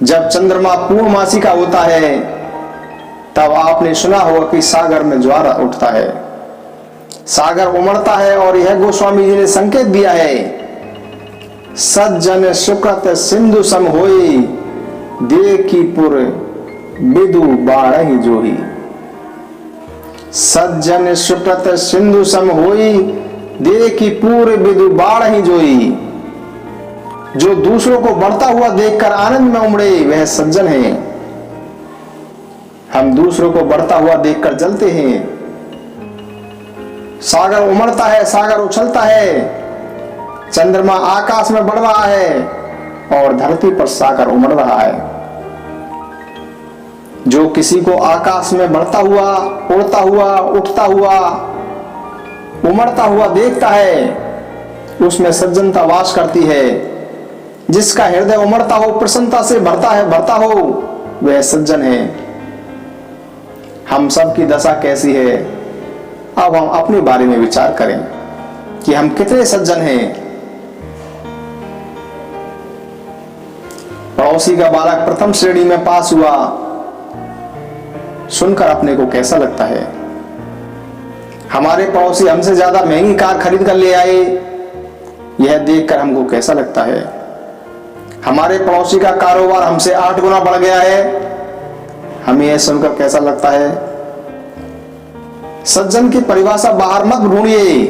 जब चंद्रमा पूर्णमासी का होता है तब आपने सुना होगा कि सागर में ज्वार उठता है, सागर उमड़ता है। और यह गोस्वामी जी ने संकेत दिया है, सज्जन सुकृत सिंधु सम होई, देखी पुर बिदु बाढ़हि जोही। सज्जन सुकृत सिंधु सम होई, देखी पूरे बिदु बाढ़हि जोई। जो दूसरों को बढ़ता हुआ देखकर आनंद में उमड़े वह सज्जन है। हम दूसरों को बढ़ता हुआ देखकर जलते हैं। सागर उमड़ता है, सागर उछलता है, चंद्रमा आकाश में बढ़ रहा है और धरती पर सागर उमड़ रहा है। जो किसी को आकाश में बढ़ता हुआ, उड़ता हुआ, उठता हुआ, उमड़ता हुआ देखता है, उसमें सज्जनता वास करती है। जिसका हृदय उमड़ता हो, प्रसन्नता से भरता हो, वह सज्जन है। हम सब की दशा कैसी है? अब हम अपने बारे में विचार करें कि हम कितने सज्जन हैं। पड़ोसी का बालक प्रथम श्रेणी में पास हुआ, सुनकर अपने को कैसा लगता है? हमारे पड़ोसी हमसे ज्यादा महंगी कार खरीद कर ले आए, यह देखकर हमको कैसा लगता है? हमारे पड़ोसी का कारोबार हमसे 8 गुना बढ़ गया है, हमें यह सुनकर कैसा लगता है? सज्जन की परिभाषा बाहर मत ढूंढिए,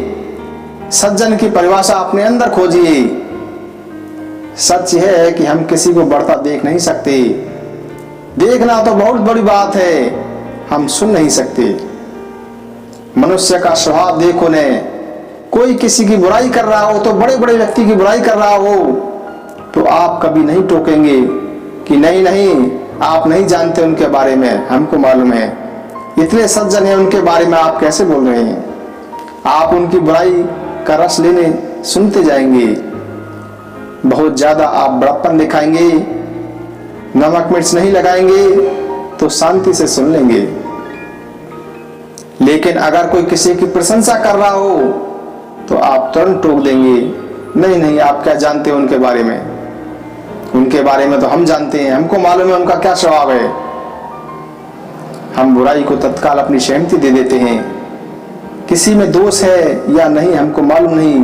सज्जन की परिभाषा अपने अंदर खोजिए। सच यह है कि हम किसी को बढ़ता देख नहीं सकते। देखना तो बहुत बड़ी बात है, हम सुन नहीं सकते। मनुष्य का स्वभाव देखो ने, कोई किसी की बुराई कर रहा हो तो बड़े बड़े व्यक्ति की बुराई कर रहा हो तो आप कभी नहीं टोकेंगे कि नहीं नहीं आप नहीं जानते उनके बारे में, हमको मालूम है, इतने सज्जन हैं उनके बारे में आप कैसे बोल रहे हैं? आप उनकी बुराई का रस लेने सुनते जाएंगे, बहुत ज्यादा आप बड़प्पन दिखाएंगे, नमक मिर्च नहीं लगाएंगे तो शांति से सुन लेंगे। लेकिन अगर कोई किसी की प्रशंसा कर रहा हो तो आप तुरंत टोक देंगे, नहीं नहीं आप क्या जानते हो उनके बारे में, उनके बारे में तो हम जानते हैं, हमको मालूम है उनका क्या स्वभाव है। हम बुराई को तत्काल अपनी सहमति दे देते हैं। किसी में दोष है या नहीं हमको मालूम नहीं,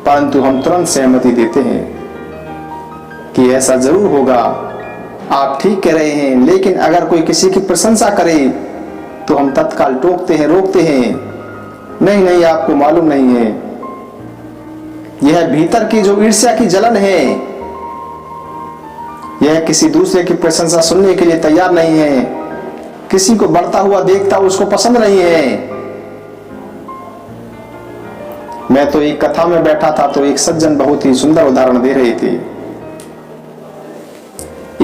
परंतु हम तुरंत सहमति देते हैं कि ऐसा जरूर होगा, आप ठीक कह रहे हैं। लेकिन अगर कोई किसी की प्रशंसा करे तो हम तत्काल टोकते हैं, रोकते हैं, नहीं नहीं आपको मालूम नहीं है। यह भीतर की जो ईर्ष्या की जलन है, यह किसी दूसरे की प्रशंसा सुनने के लिए तैयार नहीं है, किसी को बढ़ता हुआ देखता उसको पसंद नहीं है। मैं तो एक कथा में बैठा था तो एक सज्जन बहुत ही सुंदर उदाहरण दे रहे थे।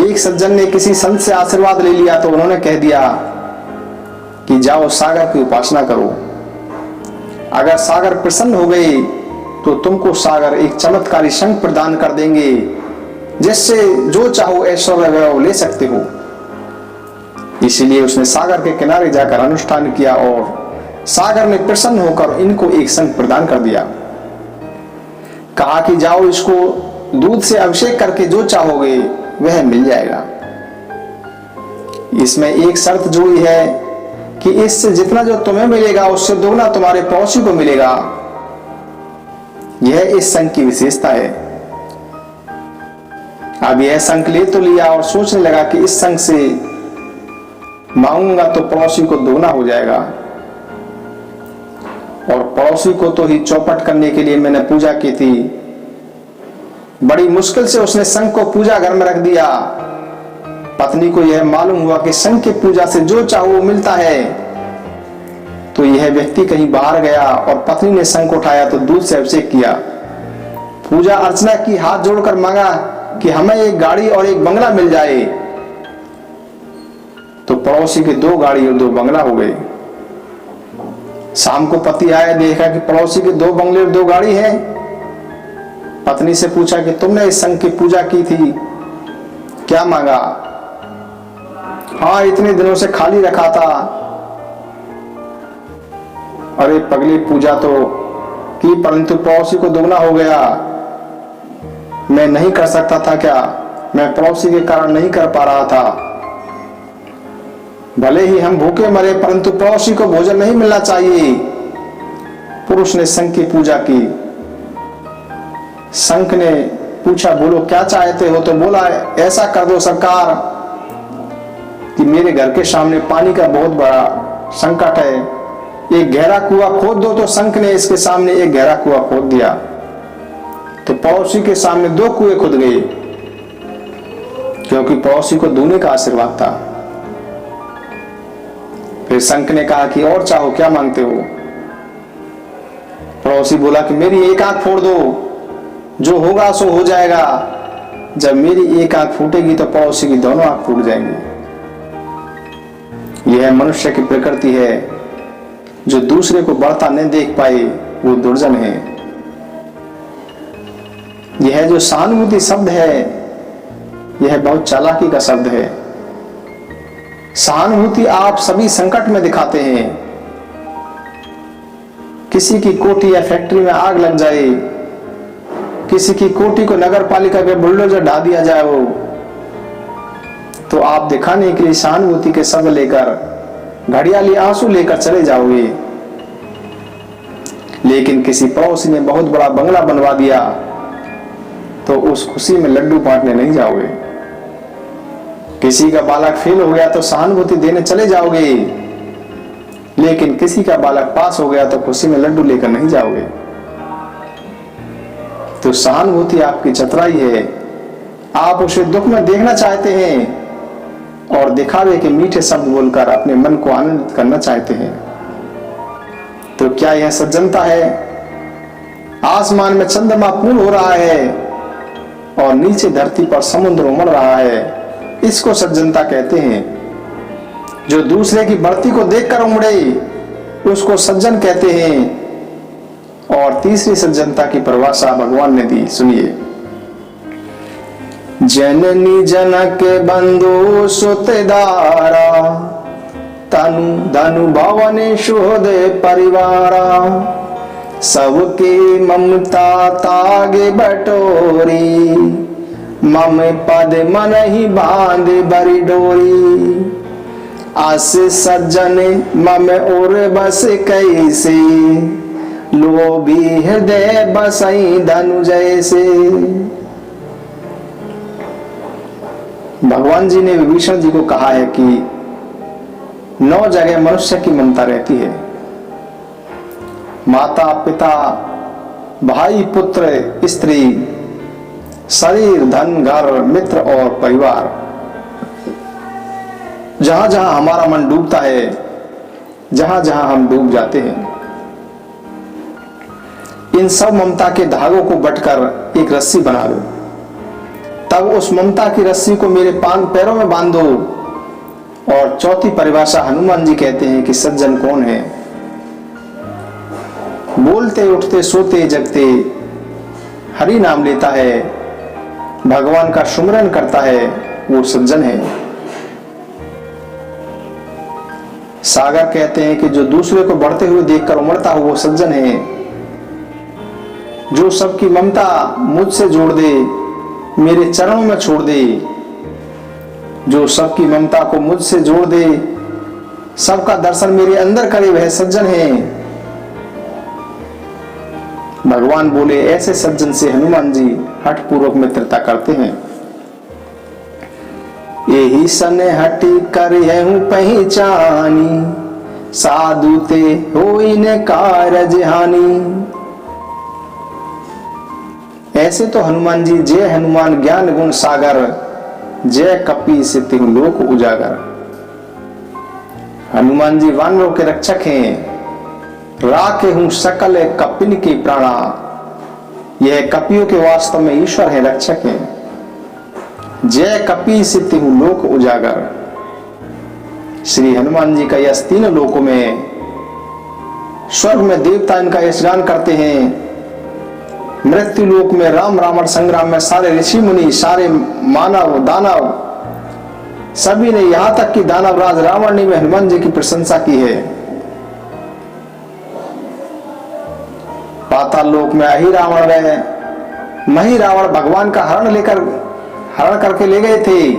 एक सज्जन ने किसी संत से आशीर्वाद ले लिया तो उन्होंने कह दिया कि जाओ सागर की उपासना करो, अगर सागर प्रसन्न हो गए तो तुमको सागर एक चमत्कारी शंख प्रदान कर देंगे, जिससे जो चाहो ऐश्वर्य वैभव ले सकते हो। इसीलिए उसने सागर के किनारे जाकर अनुष्ठान किया और सागर ने प्रसन्न होकर इनको एक शंख प्रदान कर दिया। कहा कि जाओ इसको दूध से अभिषेक करके जो चाहोगे वह मिल जाएगा। इसमें एक शर्त जोड़ी है कि इससे जितना जो तुम्हें मिलेगा उससे दोगुना तुम्हारे पड़ोसी को मिलेगा। यह इस शंख की विशेषता है। अब यह शंख ले तो लिया और सोचने लगा कि इस शंख से मांगूंगा तो पड़ोसी को दोगुना हो जाएगा, और पड़ोसी को तो ही चौपट करने के लिए मैंने पूजा की थी। बड़ी मुश्किल से उसने शंख को पूजा घर में रख दिया। पत्नी को यह मालूम हुआ कि शंख की पूजा से जो चाहो वो मिलता है, तो यह व्यक्ति कहीं बाहर गया और पत्नी ने शंख उठाया तो दूध से अभिषेक किया, पूजा अर्चना की, हाथ जोड़कर मांगा कि हमें एक गाड़ी और एक बंगला मिल जाए। तो पड़ोसी के 2 गाड़ी और 2 बंगला हो गए। शाम को पति आया, देखा कि पड़ोसी के 2 बंगले और 2 गाड़ी हैं। पत्नी से पूछा कि तुमने इस शंख की पूजा की थी, क्या मांगा? हाँ इतने दिनों से खाली रखा था। अरे पगली, पूजा तो की परंतु पड़ोसी को दोगुना हो गया। मैं नहीं कर सकता था क्या? मैं पड़ोसी के कारण नहीं कर पा रहा था। भले ही हम भूखे मरे परंतु पड़ोसी को भोजन नहीं मिलना चाहिए। पुरुष ने शंख की पूजा की। शंख ने पूछा, बोलो क्या चाहते हो? तो बोला, ऐसा कर दो सरकार कि मेरे घर के सामने पानी का बहुत बड़ा संकट है, एक गहरा कुआं खोद दो। तो शंख ने इसके सामने एक गहरा कुआं खोद दिया, तो पड़ोसी के सामने 2 कुएं खुद गए, क्योंकि पड़ोसी को दूने का आशीर्वाद था। फिर शंख ने कहा कि और चाहो, क्या मांगते हो? पड़ोसी बोला कि मेरी एक आंख फोड़ दो, जो होगा सो हो जाएगा। जब मेरी एक आंख फूटेगी तो पड़ोसी की दोनों आंख फूट जाएंगी। यह मनुष्य की प्रकृति है, जो दूसरे को बढ़ता नहीं देख पाए वो दुर्जन है। यह जो सहानुभूति शब्द है, यह बहुत चालाकी का शब्द है। सहानुभूति आप सभी संकट में दिखाते हैं। किसी की कोठी या फैक्ट्री में आग लग जाए, किसी की कोठी को नगर पालिका के बुलडोजर ढा दिया जाए हो, तो आप दिखाने के लिए सहानुभूति के शब्द लेकर, घड़ियाली आंसू लेकर चले जाओगे। लेकिन किसी पड़ोसी ने बहुत बड़ा बंगला बनवा दिया तो उस खुशी में लड्डू बांटने नहीं जाओगे। किसी का बालक फेल हो गया तो सहानुभूति देने चले जाओगे, लेकिन किसी का बालक पास हो गया तो खुशी में लड्डू लेकर नहीं जाओगे। तो सहानुभूति आपकी चतुराई है। आप उसे दुख में देखना चाहते हैं और दिखावे के मीठे शब्द बोलकर अपने मन को आनंदित करना चाहते हैं। तो क्या यह सज्जनता है? आसमान में चंद्रमा पूर्ण हो रहा है और नीचे धरती पर समुद्र उमड़ रहा है, इसको सज्जनता कहते हैं। जो दूसरे की बढ़ती को देखकर उमड़े उसको सज्जन कहते हैं। और तीसरी सज्जनता की परिभाषा भगवान ने दी, सुनिए। जननी जनक बंधु सुतेदारा, तनु धनु भवन सुहृद परिवारा, सबके ममता तागे बटोरी, मम पद मन ही बांध बरी डोरी, आस सज्जन मम और बस कैसे, लोभी हृदय बसई धनु जैसे। भगवान जी ने विभीषण जी को कहा है कि 9 जगह मनुष्य की ममता रहती है। माता, पिता, भाई, पुत्र, स्त्री, शरीर, धन, घर, मित्र और परिवार। जहां जहां हमारा मन डूबता है, जहां जहां हम डूब जाते हैं, इन सब ममता के धागों को बटकर एक रस्सी बना लो। तब उस ममता की रस्सी को मेरे पैरों में बांध दो। और चौथी परिभाषा हनुमान जी कहते हैं कि सज्जन कौन है? बोलते उठते सोते जगते हरि नाम लेता है, भगवान का सुमिरन करता है, वो सज्जन है। सागर कहते हैं कि जो दूसरे को बढ़ते हुए देखकर उमड़ता हो वो सज्जन है। जो सबकी ममता मुझसे जोड़ दे, मेरे चरणों में छोड़ दे, जो सबकी ममता को मुझसे जोड़ दे, सबका दर्शन मेरे अंदर करे, वह सज्जन है। भगवान बोले ऐसे सज्जन से हनुमान जी हठ पूर्वक मित्रता करते हैं। यही सने हटी कर हूं पहचानी, साधु ते होई ने कारज हानि। ऐसे तो हनुमान जी जय हनुमान ज्ञान गुण सागर, जय कपि से तिहु लोक उजागर। हनुमान जी वानरों के रक्षक हैं। राखे हूं सकल कपिन की प्राणा, यह कपियों के वास्तव में ईश्वर है, रक्षक हैं। जय कपि से तिहु लोक उजागर। श्री हनुमान जी का यश 3 लोकों में, स्वर्ग में देवता इनका यशगान करते हैं, मृत्यु लोक में राम रावण संग्राम में सारे ऋषि मुनि, सारे मानव दानव, सभी ने, यहां तक कि दानव राज रावण ने भी हनुमान जी की प्रशंसा की है। पाताल लोक में अहि रावण रहे, मही रावण भगवान का हरण करके ले गए थे,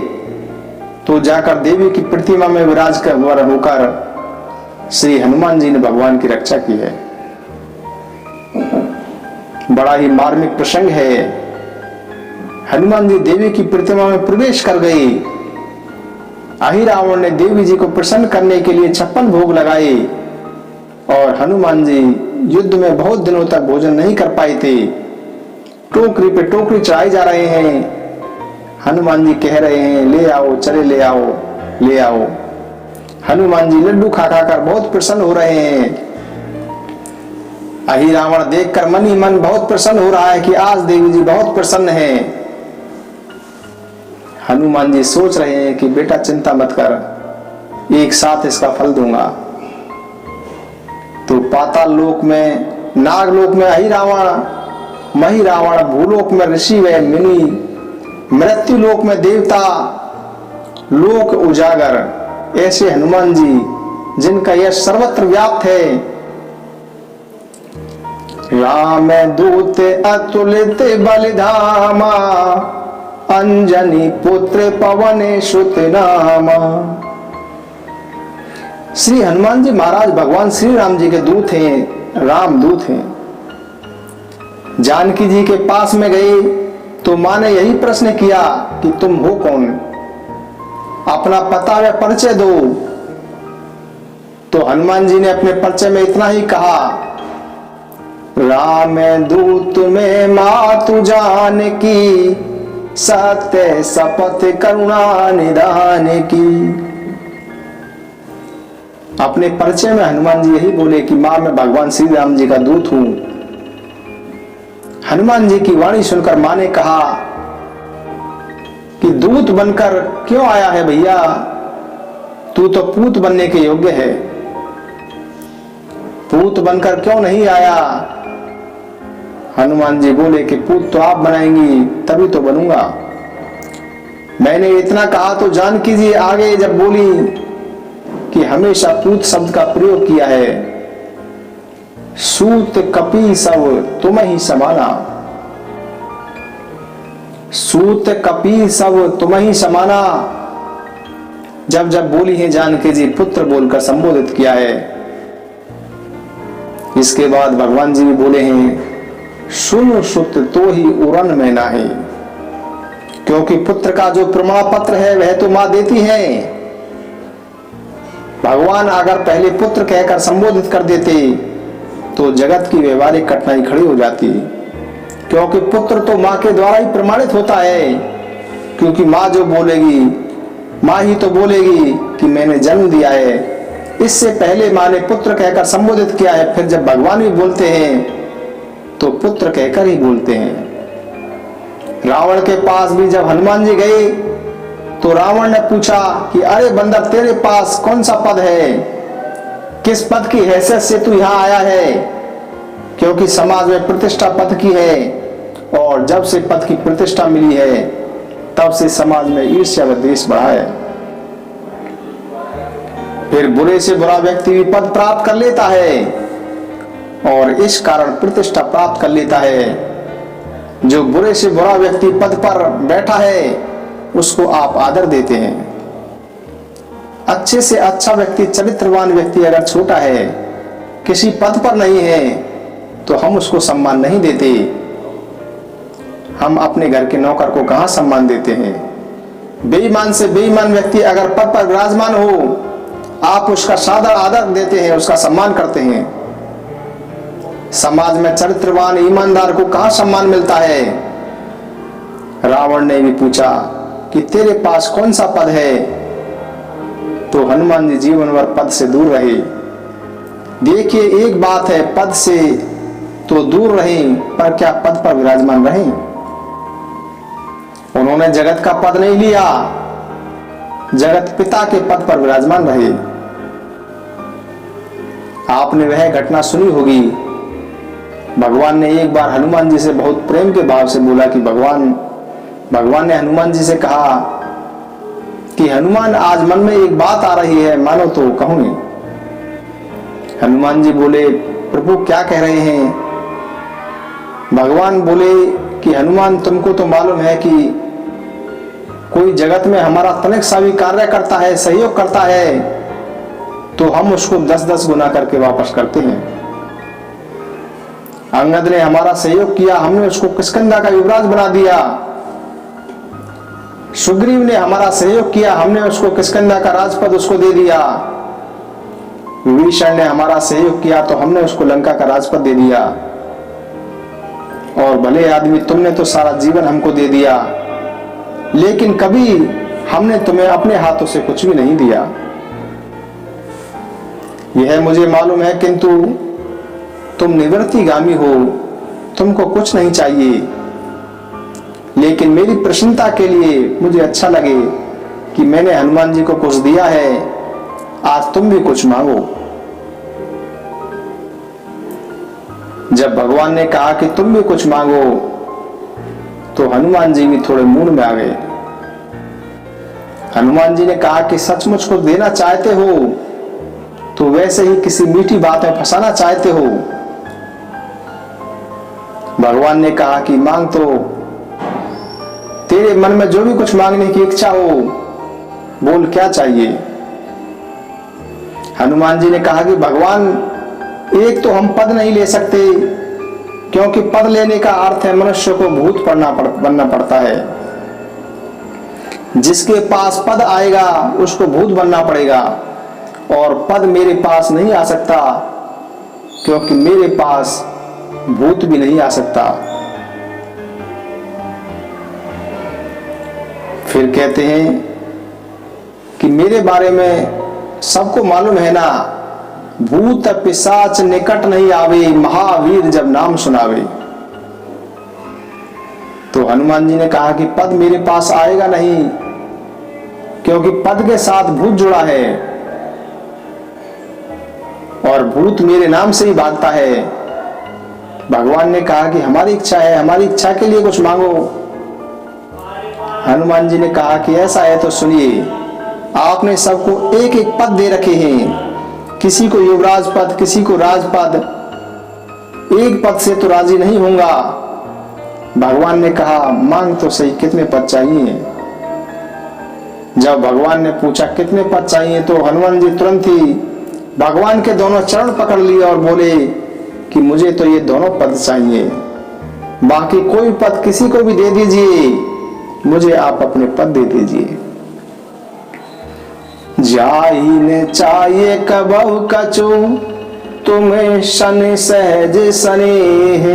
तो जाकर देवी की प्रतिमा में विराज कर होकर श्री हनुमान जी ने भगवान की रक्षा की है। बड़ा ही मार्मिक प्रसंग है। हनुमान जी देवी की प्रतिमा में प्रवेश कर गए। अहि रावण ने देवी जी को प्रसन्न करने के लिए 56 भोग लगाए और हनुमान जी युद्ध में बहुत दिनों तक भोजन नहीं कर पाए थे। टोकरी पे टोकरी चढ़ाई जा रहे हैं। हनुमान जी कह रहे हैं ले आओ, चले ले आओ, ले आओ। हनुमान जी लड्डू खा खाकर बहुत प्रसन्न हो रहे हैं। अहि रावण देखकर मन ही मन बहुत प्रसन्न हो रहा है कि आज देवी जी बहुत प्रसन्न है। हनुमान जी सोच रहे हैं कि बेटा चिंता मत कर, एक साथ इसका फल दूंगा। तो पाताल लोक में, नागलोक में अहि रावण, मही रावण, भूलोक में ऋषि व मुनि, मृत्यु लोक में देवता, लोक उजागर, ऐसे हनुमान जी जिनका यह सर्वत्र व्याप्त है। राम दूत अतुलित बलिधामा, अंजनी पुत्र पवन सुत नामा। श्री हनुमान जी महाराज भगवान श्री राम जी के दूत हैं, राम दूत हैं। जानकी जी के पास में गए तो मां ने यही प्रश्न किया कि तुम हो कौन, अपना पता व परिचय दो। तो हनुमान जी ने अपने परिचय में इतना ही कहा, राम दूत में मातु जानकी, सत्य शपथ करुणा निदान की। अपने परिचय में हनुमान जी यही बोले कि मां मैं भगवान श्री राम जी का दूत हूं। हनुमान जी की वाणी सुनकर मां ने कहा कि दूत बनकर क्यों आया है भैया, तू तो पूत बनने के योग्य है, पूत बनकर क्यों नहीं आया। हनुमान जी बोले कि पूत तो आप बनाएंगी तभी तो बनूंगा। मैंने इतना कहा तो जानकी जी आगे जब बोली कि हमेशा पूत शब्द का प्रयोग किया है, सूत कपि सब तुम ही समाना, सूत कपि सब तुम ही समाना। जब जब बोली है जानकी जी पुत्र बोलकर संबोधित किया है। इसके बाद भगवान जी भी बोले हैं, सुन सुत तो ही उरन में नाही, क्योंकि पुत्र का जो प्रमाण पत्र है वह तो मां देती है। भगवान अगर पहले पुत्र कहकर संबोधित कर देते तो जगत की व्यवहारिक कठिनाई खड़ी हो जाती, क्योंकि पुत्र तो मां के द्वारा ही प्रमाणित होता है। क्योंकि मां जो बोलेगी, मां ही तो बोलेगी कि मैंने जन्म दिया है। इससे पहले मां ने पुत्र कहकर संबोधित किया है, फिर जब भगवान भी बोलते हैं तो पुत्र कहकर ही बोलते हैं। रावण के पास भी जब हनुमान जी गए तो रावण ने पूछा कि अरे बंदर तेरे पास कौन सा पद है, किस पद की हैसियत से तू यहां आया है। क्योंकि समाज में प्रतिष्ठा पद की है, और जब से पद की प्रतिष्ठा मिली है तब से समाज में ईर्ष्या व द्वेष बढ़ा है। फिर बुरे से बुरा व्यक्ति भी पद प्राप्त कर लेता है और इस कारण प्रतिष्ठा प्राप्त कर लेता है। जो बुरे से बुरा व्यक्ति पद पर बैठा है उसको आप आदर देते हैं। अच्छे से अच्छा व्यक्ति, चरित्रवान व्यक्ति अगर छोटा है, किसी पद पर नहीं है, तो हम उसको सम्मान नहीं देते। हम अपने घर के नौकर को कहां सम्मान देते हैं। बेईमान से बेईमान व्यक्ति अगर पद पर विराजमान हो, आप उसका सादर आदर देते हैं, उसका सम्मान करते हैं। समाज में चरित्रवान ईमानदार को कहां सम्मान मिलता है। रावण ने भी पूछा कि तेरे पास कौन सा पद है, तो हनुमान जी जीवन भर पद से दूर रहे। देखिए एक बात है, पद से तो दूर रहे पर क्या पद पर विराजमान रहे। उन्होंने जगत का पद नहीं लिया, जगत पिता के पद पर विराजमान रहे। आपने वह घटना सुनी होगी, भगवान ने एक बार हनुमान जी से बहुत प्रेम के भाव से बोला कि भगवान ने हनुमान जी से कहा कि हनुमान आज मन में एक बात आ रही है, मानो तो कहूंगी। हनुमान जी बोले प्रभु क्या कह रहे हैं। भगवान बोले कि हनुमान तुमको तो मालूम है कि कोई जगत में हमारा तनिक सा भी कार्य करता है, सहयोग करता है, तो हम उसको 10-10 गुना करके वापस करते हैं। अंगद ने हमारा सहयोग किया, हमने उसको किष्किंधा का युवराज बना दिया। सुग्रीव ने हमारा सहयोग किया, हमने उसको किष्किंधा का राजपद उसको दे दिया। विभीषण ने हमारा सहयोग किया तो हमने उसको लंका का राजपद दे दिया। और भले आदमी तुमने तो सारा जीवन हमको दे दिया, लेकिन कभी हमने तुम्हें अपने हाथों से कुछ भी नहीं दिया। यह मुझे मालूम है, किंतु तुम निवृत्तिगामी हो, तुमको कुछ नहीं चाहिए। लेकिन मेरी प्रसन्नता के लिए मुझे अच्छा लगे कि मैंने हनुमान जी को कुछ दिया है, आज तुम भी कुछ मांगो। जब भगवान ने कहा कि तुम भी कुछ मांगो, तो हनुमान जी भी थोड़े मूड में आ गए। हनुमान जी ने कहा कि सचमुच कुछ देना चाहते हो तो वैसे ही किसी मीठी बात में फंसाना चाहते हो। भगवान ने कहा कि मांग, तो तेरे मन में जो भी कुछ मांगने की इच्छा हो बोल, क्या चाहिए। हनुमान जी ने कहा कि भगवान, एक तो हम पद नहीं ले सकते, क्योंकि पद लेने का अर्थ है मनुष्य को भूत बनना पड़ता है। जिसके पास पद आएगा उसको भूत बनना पड़ेगा, और पद मेरे पास नहीं आ सकता, क्योंकि मेरे पास भूत भी नहीं आ सकता। फिर कहते हैं कि मेरे बारे में सबको मालूम है ना, भूत पिशाच निकट नहीं आवे, महावीर जब नाम सुनावे। तो हनुमान जी ने कहा कि पद मेरे पास आएगा नहीं, क्योंकि पद के साथ भूत जुड़ा है, और भूत मेरे नाम से ही भागता है। भगवान ने कहा कि हमारी इच्छा है, हमारी इच्छा के लिए कुछ मांगो। हनुमान जी ने कहा कि ऐसा है तो सुनिए, आपने सबको एक एक पद दे रखे हैं, किसी को युवराज पद, किसी को राजपद, एक पद से तो राजी नहीं होऊंगा। भगवान ने कहा मांग तो सही, कितने पद चाहिए। जब भगवान ने पूछा कितने पद चाहिए, तो हनुमान जी तुरंत ही भगवान के दोनों चरण पकड़ लिए और बोले कि मुझे तो ये दोनों पद चाहिए, बाकी कोई पद किसी को भी दे दीजिए, मुझे आप अपने पद दे दीजिए। जाई ने चाहिए कबहु कछु, तुम्हें शन सहज स्नेह,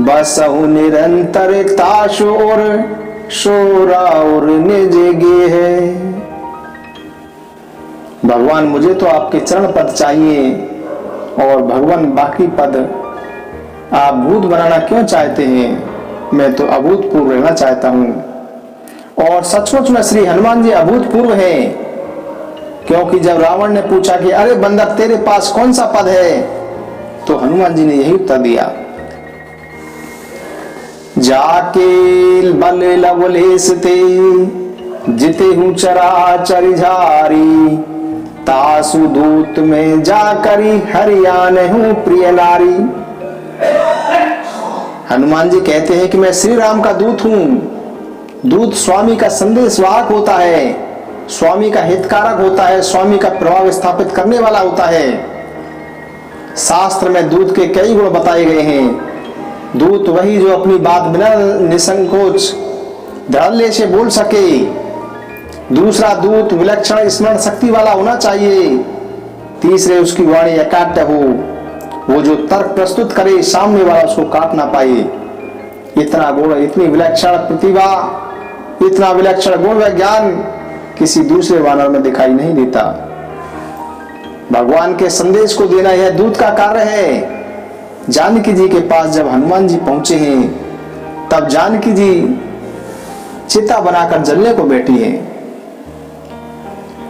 बसहु निरंतर ताशु और शोरा और निज गेह। भगवान मुझे तो आपके चरण पद चाहिए, और भगवान बाकी पद आप भूत बनाना क्यों चाहते हैं, मैं तो अभूतपूर्व रहना चाहता हूं। और सचमुच में श्री हनुमान जी अभूतपूर्व हैं, क्योंकि जब रावण ने पूछा कि अरे बंदर तेरे पास कौन सा पद है, तो हनुमान जी ने यही उत्तर दिया, जाके बल लवलेश ते, जिते हूँ चराचर झारी, तासु दूत में जाकरी हरियाण हूँ प्रिय नारी। हनुमान जी कहते हैं कि मैं श्री राम का दूत हूं। दूत स्वामी का संदेश वाहक होता है, स्वामी का हितकारक होता है, स्वामी का प्रभाव स्थापित करने वाला होता है। शास्त्र में दूत के कई गुण बताए गए हैं। दूत वही जो अपनी बात बिना निसंकोच धड़ल्ले से बोल सके। दूसरा, दूत विलक्षण स्मरण शक्ति वाला होना चाहिए। तीसरे, उसकी वाणी एकाग्र हो, वो जो तर्क प्रस्तुत करे सामने वाला उसको काट ना पाए। इतना गुण, इतनी विलक्षण प्रतिभा, इतना विलक्षण गुण व ज्ञान किसी दूसरे वानर में दिखाई नहीं देता। भगवान के संदेश को देना यह दूत का कार्य है। जानकी जी के पास जब हनुमान जी पहुंचे हैं, तब जानकी जी चिता बनाकर जलने को बैठी हैं।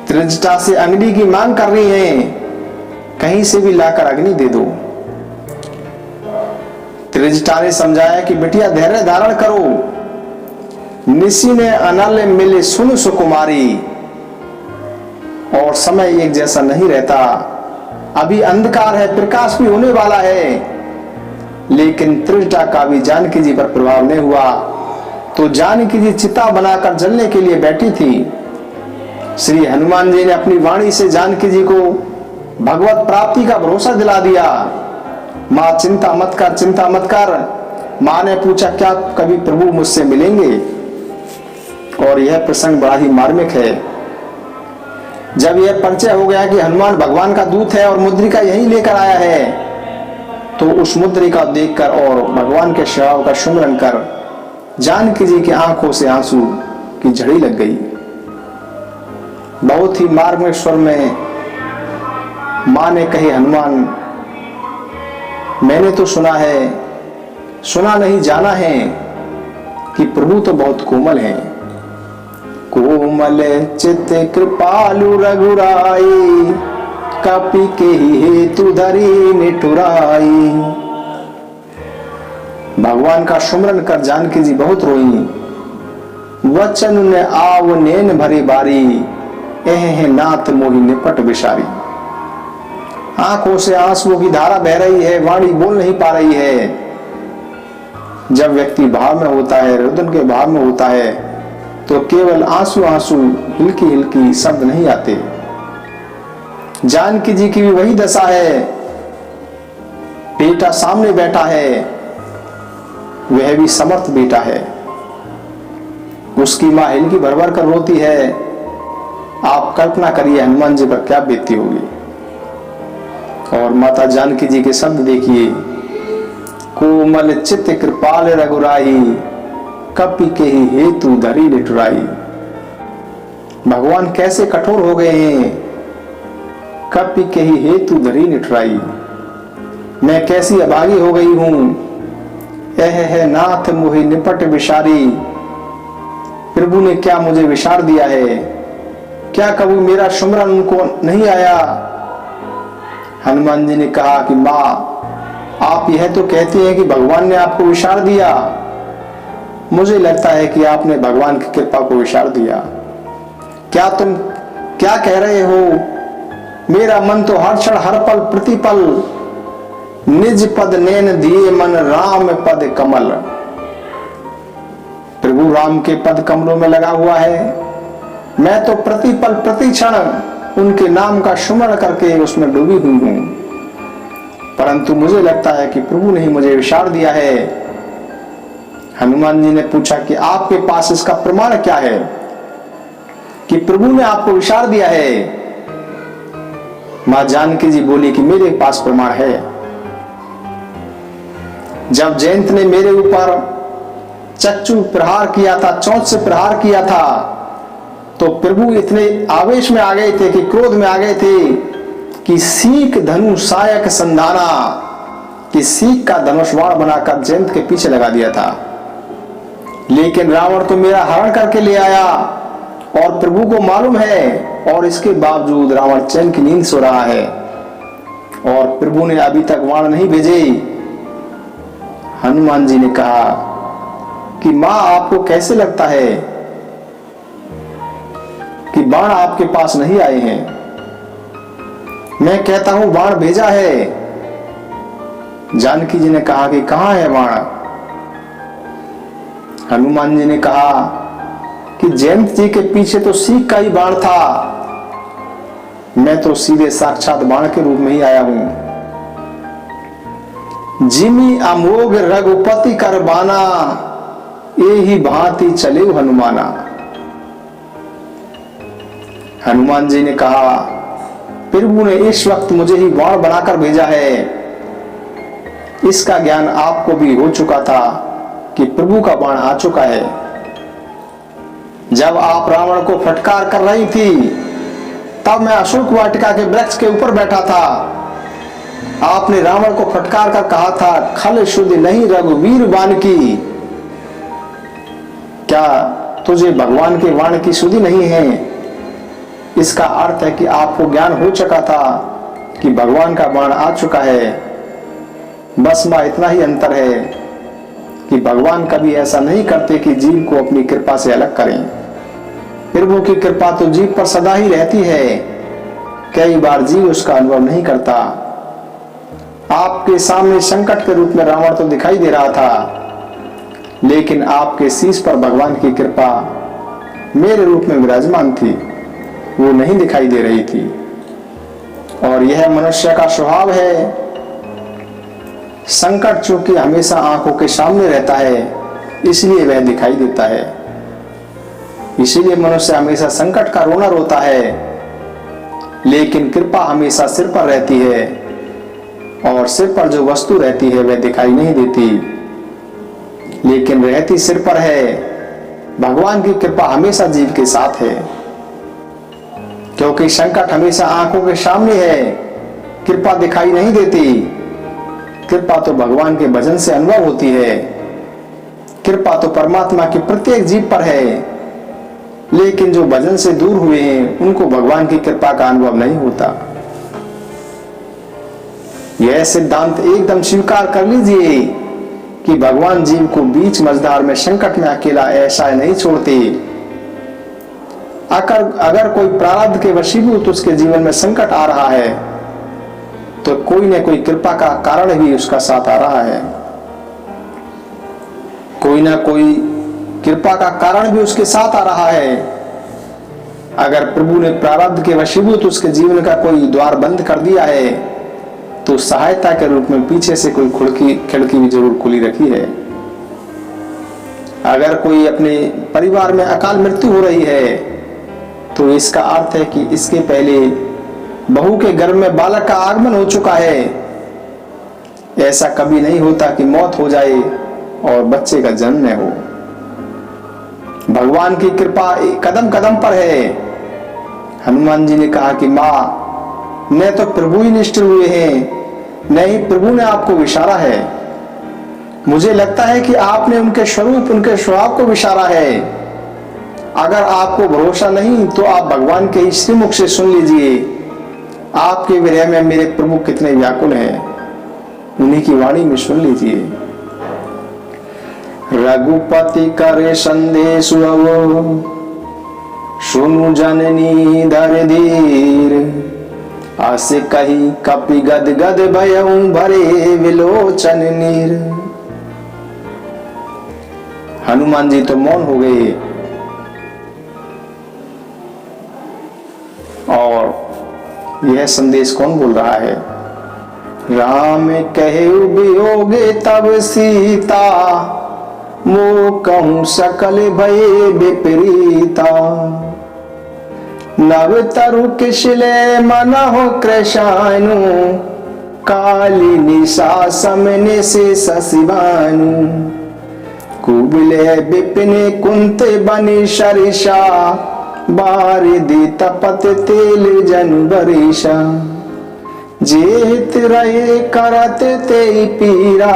त्रिजटा से अग्नि की मांग कर रही हैं, कहीं से भी लाकर अग्नि दे दो। त्रिजटा ने समझाया कि बिटिया धैर्य धारण करो, निशी ने अनल मिले सुन सुकुमारी। और समय एक जैसा नहीं रहता, अभी अंधकार है, प्रकाश भी होने वाला है। लेकिन त्रिजटा का भी जानकी जी पर प्रभाव नहीं हुआ, तो जानकी जी चिता बनाकर जलने के लिए बैठी थी। श्री हनुमान जी ने अपनी वाणी से जानकी जी को भगवत प्राप्ति का भरोसा दिला दिया। माँ चिंता मत कर, चिंता मत कर। माँ ने पूछा क्या कभी प्रभु मुझसे मिलेंगे? और यह प्रसंग बड़ा ही मार्मिक है। जब यह परिचय हो गया कि हनुमान भगवान का दूत है और मुद्रिका यही लेकर आया है, तो उस मुद्रिका देखकर और भगवान के श्राव का सुमरन कर जानकी जी की आंखों से आंसू की झड़ी लग गई। बहुत ही मार्मिक स्वर में मां ने कही, हनुमान मैंने तो सुना है, सुना नहीं जाना है कि प्रभु तो बहुत कोमल हैं। कोमल कोमल चित कृपालु रघुराई, कपि के ही हेतु धरी निठुराई। भगवान का सुमरन कर जानकी जी बहुत रोई। वचन ने आव नैन भरी बारी, एह नाथ मोहि निपट विसारी। आंखों से आंसुओं की धारा बह रही है, वाणी बोल नहीं पा रही है। जब व्यक्ति भाव में होता है, रुदन के भाव में होता है, तो केवल आंसू आंसू, हिलकी हिलकी शब्द नहीं आते। जानकी जी की भी वही दशा है। बेटा सामने बैठा है, वह भी समर्थ बेटा है। उसकी मां हिलकी भर भर कर रोती है। आप कल्पना करिए हनुमान जी पर क्या बीतती होगी। और माता जानकी जी के शब्द देखिए, कोमल चित्त कृपाल रघुराई, कपि के ही हेतु धरी निठुराई। भगवान कैसे कठोर हो गए हैं। कपि के ही हेतु धरी निठुराई। मैं कैसी अभागी हो गई हूं। एह नाथ मोहि निपट विसारी। प्रभु ने क्या मुझे विसार दिया है। क्या कभी मेरा सुमरन उनको नहीं आया। हनुमान जी ने कहा कि मां, आप यह तो कहते हैं कि भगवान ने आपको विसार दिया। मुझे लगता है कि आपने भगवान की कृपा को विसार दिया। क्या तुम क्या कह रहे हो। मेरा मन तो हर क्षण हर पल प्रतिपल, निज पद नैन दिए मन राम पद कमल। प्रभु राम के पद कमलों में लगा हुआ है। मैं तो प्रतिपल प्रति क्षण उनके नाम का सुमरण करके उसमें डूबी हुई हूं। परंतु मुझे लगता है कि प्रभु ने ही मुझे विसार दिया है। हनुमान जी ने पूछा कि आपके पास इसका प्रमाण क्या है कि प्रभु ने आपको विसार दिया है। मां जानकी जी बोली कि मेरे पास प्रमाण है। जब जयंत ने मेरे ऊपर चक्षु प्रहार किया था, चोंच से प्रहार किया था, तो प्रभु इतने आवेश में आ गए थे कि क्रोध में आ गए थे कि सीख धनु सायक संधाना, कि सीख का धनुष बाण बनाकर जयंत के पीछे लगा दिया था। लेकिन रावण तो मेरा हरण करके ले आया और प्रभु को मालूम है, और इसके बावजूद रावण चैन की नींद सो रहा है और प्रभु ने अभी तक बाण नहीं भेजे। हनुमान जी ने कहा कि मां, आपको कैसे लगता है कि बाण आपके पास नहीं आए हैं। मैं कहता हूं बाण भेजा है। जानकी जी ने कहा कि कहां है बाण। हनुमान जी ने कहा कि जयंत जी के पीछे तो सीख का ही बाण था। मैं तो सीधे साक्षात बाण के रूप में ही आया हूं। जिमी अमोघ रघुपति कर बाना, ये ही भांति चले हनुमाना। हनुमान जी ने कहा, प्रभु ने इस वक्त मुझे ही बाण बनाकर भेजा है। इसका ज्ञान आपको भी हो चुका था कि प्रभु का बाण आ चुका है। जब आप रावण को फटकार कर रही थी, तब मैं अशोक वाटिका के वृक्ष के ऊपर बैठा था। आपने रावण को फटकार कर कहा था, खल शुद्ध नहीं रघुवीर बाण की। क्या तुझे भगवान के बाण की सुधि नहीं है। इसका अर्थ है कि आपको ज्ञान हो चुका था कि भगवान का बाण आ चुका है। बस मां इतना ही अंतर है कि भगवान कभी ऐसा नहीं करते कि जीव को अपनी कृपा से अलग करें। प्रभु की कृपा तो जीव पर सदा ही रहती है। कई बार जीव उसका अनुभव नहीं करता। आपके सामने संकट के रूप में रावण तो दिखाई दे रहा था, लेकिन आपके शीश पर भगवान की कृपा मेरे रूप में विराजमान थी, वो नहीं दिखाई दे रही थी। और यह मनुष्य का स्वभाव है। संकट चूंकि हमेशा आंखों के सामने रहता है, इसलिए वह दिखाई देता है। इसीलिए मनुष्य हमेशा संकट का रोना रोता है, लेकिन कृपा हमेशा सिर पर रहती है, और सिर पर जो वस्तु रहती है वह दिखाई नहीं देती, लेकिन रहती सिर पर है। भगवान की कृपा हमेशा जीव के साथ है, क्योंकि संकट हमेशा आंखों के सामने है, कृपा दिखाई नहीं देती। कृपा तो भगवान के भजन से अनुभव होती है। कृपा तो परमात्मा के प्रत्येक जीव पर है। लेकिन जो भजन से दूर हुए हैं उनको भगवान की कृपा का अनुभव नहीं होता। यह सिद्धांत एकदम स्वीकार कर लीजिए कि भगवान जीव को बीच मझधार में संकट में अकेला ऐसा नहीं छोड़ते। अगर कोई प्रारब्ध के वशीभूत उसके जीवन में संकट आ रहा है तो कोई न कोई कृपा का कारण भी उसका साथ आ रहा है, कोई ना कोई कृपा का कारण भी उसके साथ आ रहा है। अगर प्रभु ने प्रारब्ध के वशीभूत उसके जीवन का कोई द्वार बंद कर दिया है तो सहायता के रूप में पीछे से कोई खिड़की भी जरूर खुली रखी है। अगर कोई अपने परिवार में अकाल मृत्यु हो रही है तो इसका अर्थ है कि इसके पहले बहू के गर्भ में बालक का आगमन हो चुका है। ऐसा कभी नहीं होता कि मौत हो जाए और बच्चे का जन्म न हो। भगवान की कृपा कदम कदम पर है। हनुमान जी ने कहा कि मां, न तो प्रभु ही निष्ठुर हुए हैं, न ही प्रभु ने आपको विसारा है। मुझे लगता है कि आपने उनके स्वरूप, उनके स्वभाव को विसारा है। अगर आपको भरोसा नहीं तो आप भगवान के श्रीमुख से सुन लीजिए, आपके विरह में मेरे प्रभु कितने व्याकुल हैं, उन्हीं की वाणी में सुन लीजिए। रघुपति करे संदेश सुनु जननी धर धीर, आस कही कपि गद गद भयउ भरे विलोचन नीर। हनुमान जी तो मौन हो गए और यह संदेश कौन बोल रहा है? राम कहे वियोगे तब सीता, मो कहूं सकल भय विपरीता। नव तरु किसले मना हो कृशानु, काली निशा समने से ससिवानु। कुबले विपिने कुंते बनी शरिषा, बारिदी तपत तेल जन बरिशा। जेत रहे करत ते पीरा,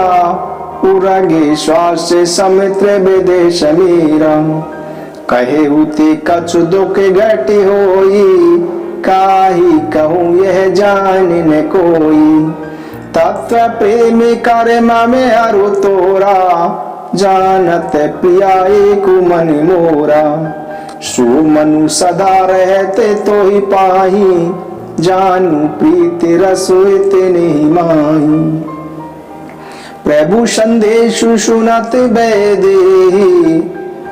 उरगे श्वास समित्र विदेश मीरा। कहे हुते कछु दुख घटी होई, काहि कहूँ यह जान न कोई। तत्व प्रेम करे में हरु तोरा, जानत पिया एक मन मोरा। सो मनु सदा रहते तो ही पाही, जानू प्रीति रसोत नहीं माही। प्रभु संदेश सुनत बैदेही,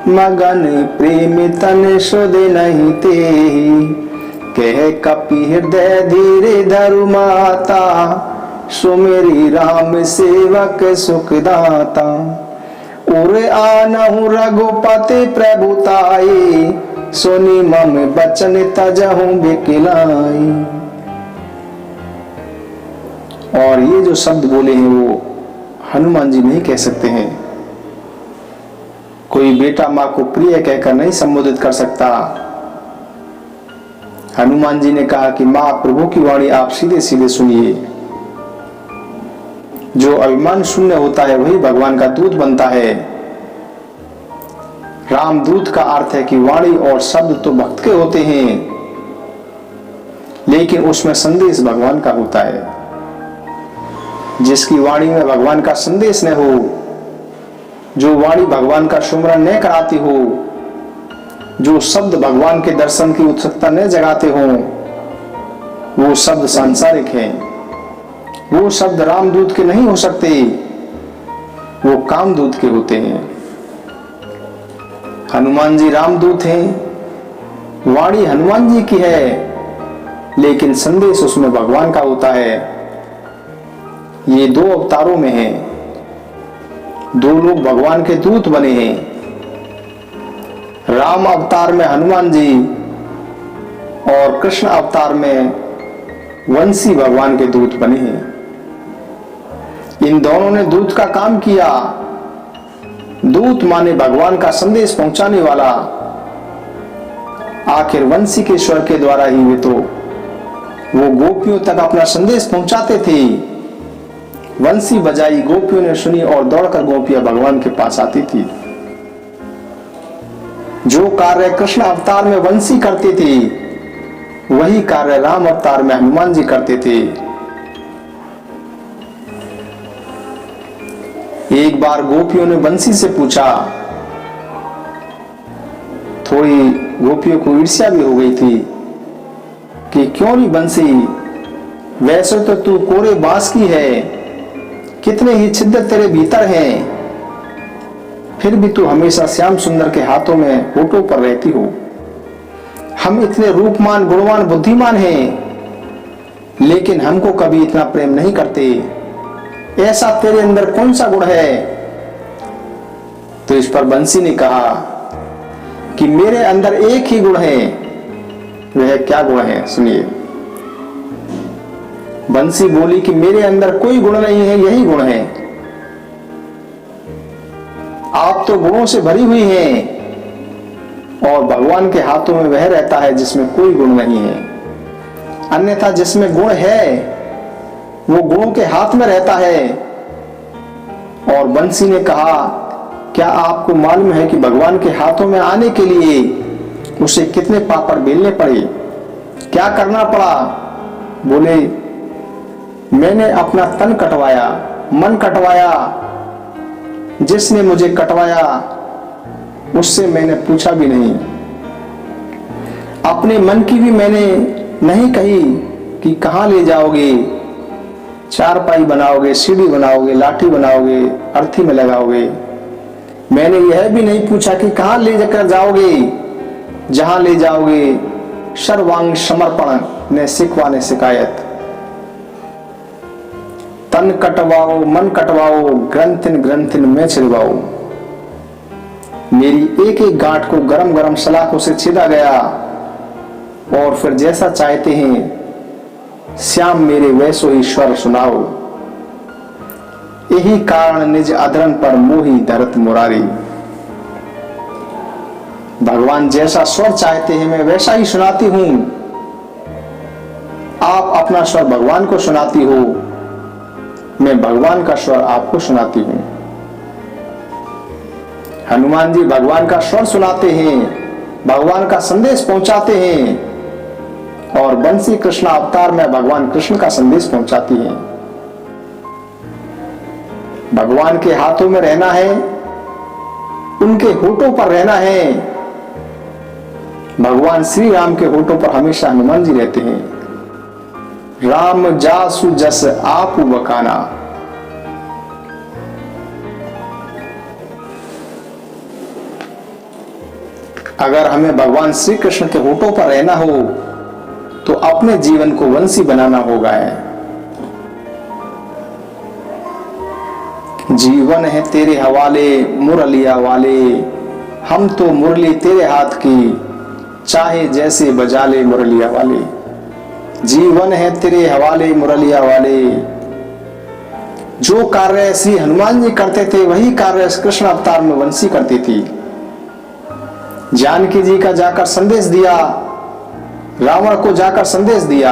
मगन प्रेम तन सुध नहीं तेही। कह कपि हृदय धीरे धरु माता, सुमेरी राम सेवक सुखदाता। उर आनहु रघुपति प्रभुताई, सुनि मम बचन तजहु बिकलाई। और ये जो शब्द बोले हैं वो हनुमान जी नहीं कह सकते हैं। कोई बेटा मां को प्रिय कहकर नहीं संबोधित कर सकता। हनुमान जी ने कहा कि मां, प्रभु की वाणी आप सीधे सीधे सुनिए। जो अभिमान शून्य होता है वही भगवान का दूत बनता है। राम दूत का अर्थ है कि वाणी और शब्द तो भक्त के होते हैं, लेकिन उसमें संदेश भगवान का होता है। जिसकी वाणी में भगवान का संदेश न हो, जो वाणी भगवान का सुमरन न कराती हो, जो शब्द भगवान के दर्शन की उत्सुकता न जगाते हो, वो शब्द सांसारिक हैं। वो शब्द रामदूत के नहीं हो सकते, वो कामदूत के होते हैं। हनुमान जी रामदूत हैं, वाणी हनुमान जी की है, लेकिन संदेश उसमें भगवान का होता है। ये दो अवतारों में है, दो लोग भगवान के दूत बने हैं। राम अवतार में हनुमान जी और कृष्ण अवतार में वंशी भगवान के दूत बने हैं। इन दोनों ने दूत का काम किया। दूत माने भगवान का संदेश पहुंचाने वाला। आखिर वंशी के स्वर के द्वारा ही वे तो वो गोपियों तक अपना संदेश पहुंचाते थे। वंशी बजाई, गोपियों ने सुनी और दौड़कर गोपियां भगवान के पास आती थी। जो कार्य कृष्ण अवतार में बंसी करते थे वही कार्य राम अवतार में हनुमान जी करते थे। एक बार गोपियों ने बंसी से पूछा, थोड़ी गोपियों को ईर्ष्या भी हो गई थी कि क्यों नहीं बंसी, वैसे तो तू कोरे बांस की है, कितने ही छिद्र तेरे भीतर हैं, फिर भी तू हमेशा श्याम सुंदर के हाथों में होठों पर रहती हो। हम इतने रूपमान गुणवान बुद्धिमान हैं, लेकिन हमको कभी इतना प्रेम नहीं करते। ऐसा तेरे अंदर कौन सा गुण है? तो इस पर बंसी ने कहा कि मेरे अंदर एक ही गुण है। वह क्या गुण है? सुनिए। बंसी बोली कि मेरे अंदर कोई गुण नहीं है, यही गुण है। आप तो गुणों से भरी हुई हैं और भगवान के हाथों में वह रहता है जिसमें कोई गुण नहीं है। अन्यथा जिसमें गुण है वो गुणों के हाथ में रहता है। और बंसी ने कहा, क्या आपको मालूम है कि भगवान के हाथों में आने के लिए उसे कितने पापड़ बेलने पड़े, क्या करना पड़ा? बोले, मैंने अपना तन कटवाया, मन कटवाया, जिसने मुझे कटवाया उससे मैंने पूछा भी नहीं, अपने मन की भी मैंने नहीं कही कि कहां ले जाओगे, चारपाई बनाओगे, सीढ़ी बनाओगे, लाठी बनाओगे, अर्थी में लगाओगे। मैंने यह भी नहीं पूछा कि कहां ले जाकर जाओगे, जहां ले जाओगे सर्वांग समर्पण ने सिखवा ने शिकायत। तन कटवाओ, मन कटवाओ, ग्रंथिन ग्रंथिन में छिड़वाओ। मेरी एक एक गांठ को गरम गरम सलाखों से छेदा गया और फिर जैसा चाहते हैं श्याम मेरे वैसो ही स्वर सुनाओ। यही कारण निज अधरन पर मोही धरत मुरारी। भगवान जैसा स्वर चाहते हैं मैं वैसा ही सुनाती हूं। आप अपना स्वर भगवान को सुनाती हो, मैं भगवान का स्वर आपको सुनाती हूं। हनुमान जी भगवान का स्वर सुनाते हैं, भगवान का संदेश पहुंचाते हैं और बंसी कृष्ण अवतार में भगवान कृष्ण का संदेश पहुंचाती हैं। भगवान के हाथों में रहना है, उनके होठों पर रहना है। भगवान श्री राम के होठों पर हमेशा हनुमान जी रहते हैं। राम जासु जस आपु बकाना। अगर हमें भगवान श्री कृष्ण के होठों पर रहना हो तो अपने जीवन को वंशी बनाना होगा। जीवन है तेरे हवाले मुरलिया वाले, हम तो मुरली तेरे हाथ की, चाहे जैसे बजा ले मुरलिया वाले। जीवन है तेरे हवाले मुरलिया वाले। जो कार्य श्री हनुमान जी करते थे वही कार्य कृष्ण अवतार में वंशी करती थी। जानकी जी का जाकर संदेश दिया, रावण को जाकर संदेश दिया,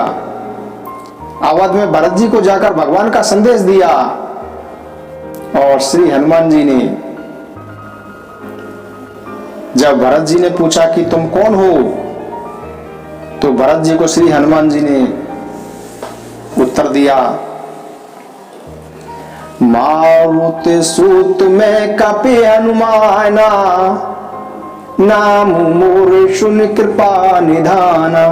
अवध में भरत जी को जाकर भगवान का संदेश दिया। और श्री हनुमान जी ने जब भरत जी ने पूछा कि तुम कौन हो, तो भरत जी को श्री हनुमान जी ने उत्तर दिया, मारुति सूत में कपि हनुमाना, नाम मोर सुन कृपा निधाना।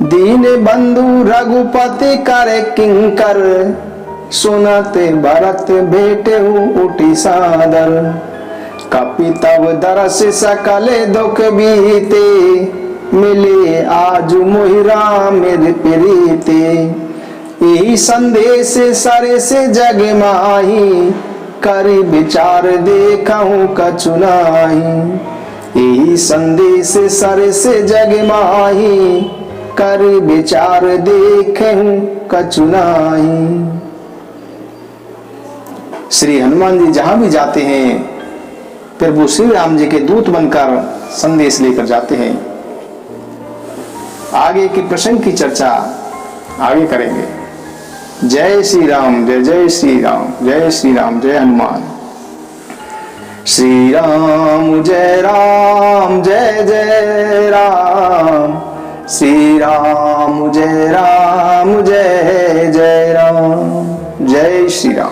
दीन बंधु रघुपति करे किंकर, सुनत भरत भेटे उठी सादर। कपि तब दरस सकले दुख बीते, मिले आज मोहि राम प्रीते। यही संदेश सरे से जग माही, करी विचार देखूं कछु नाही। यही संदेश सरे से जग माही, करी विचार देखूं कछु नाही। श्री हनुमान जी जहां भी जाते हैं फिर वो श्री राम जी के दूत बनकर संदेश लेकर जाते हैं। आगे की प्रसंग की चर्चा आगे करेंगे। जय श्री राम, जय जय श्री राम, जय श्री राम, जय हनुमान। श्री राम जय राम। श्री राम जय जय राम। जय श्री राम।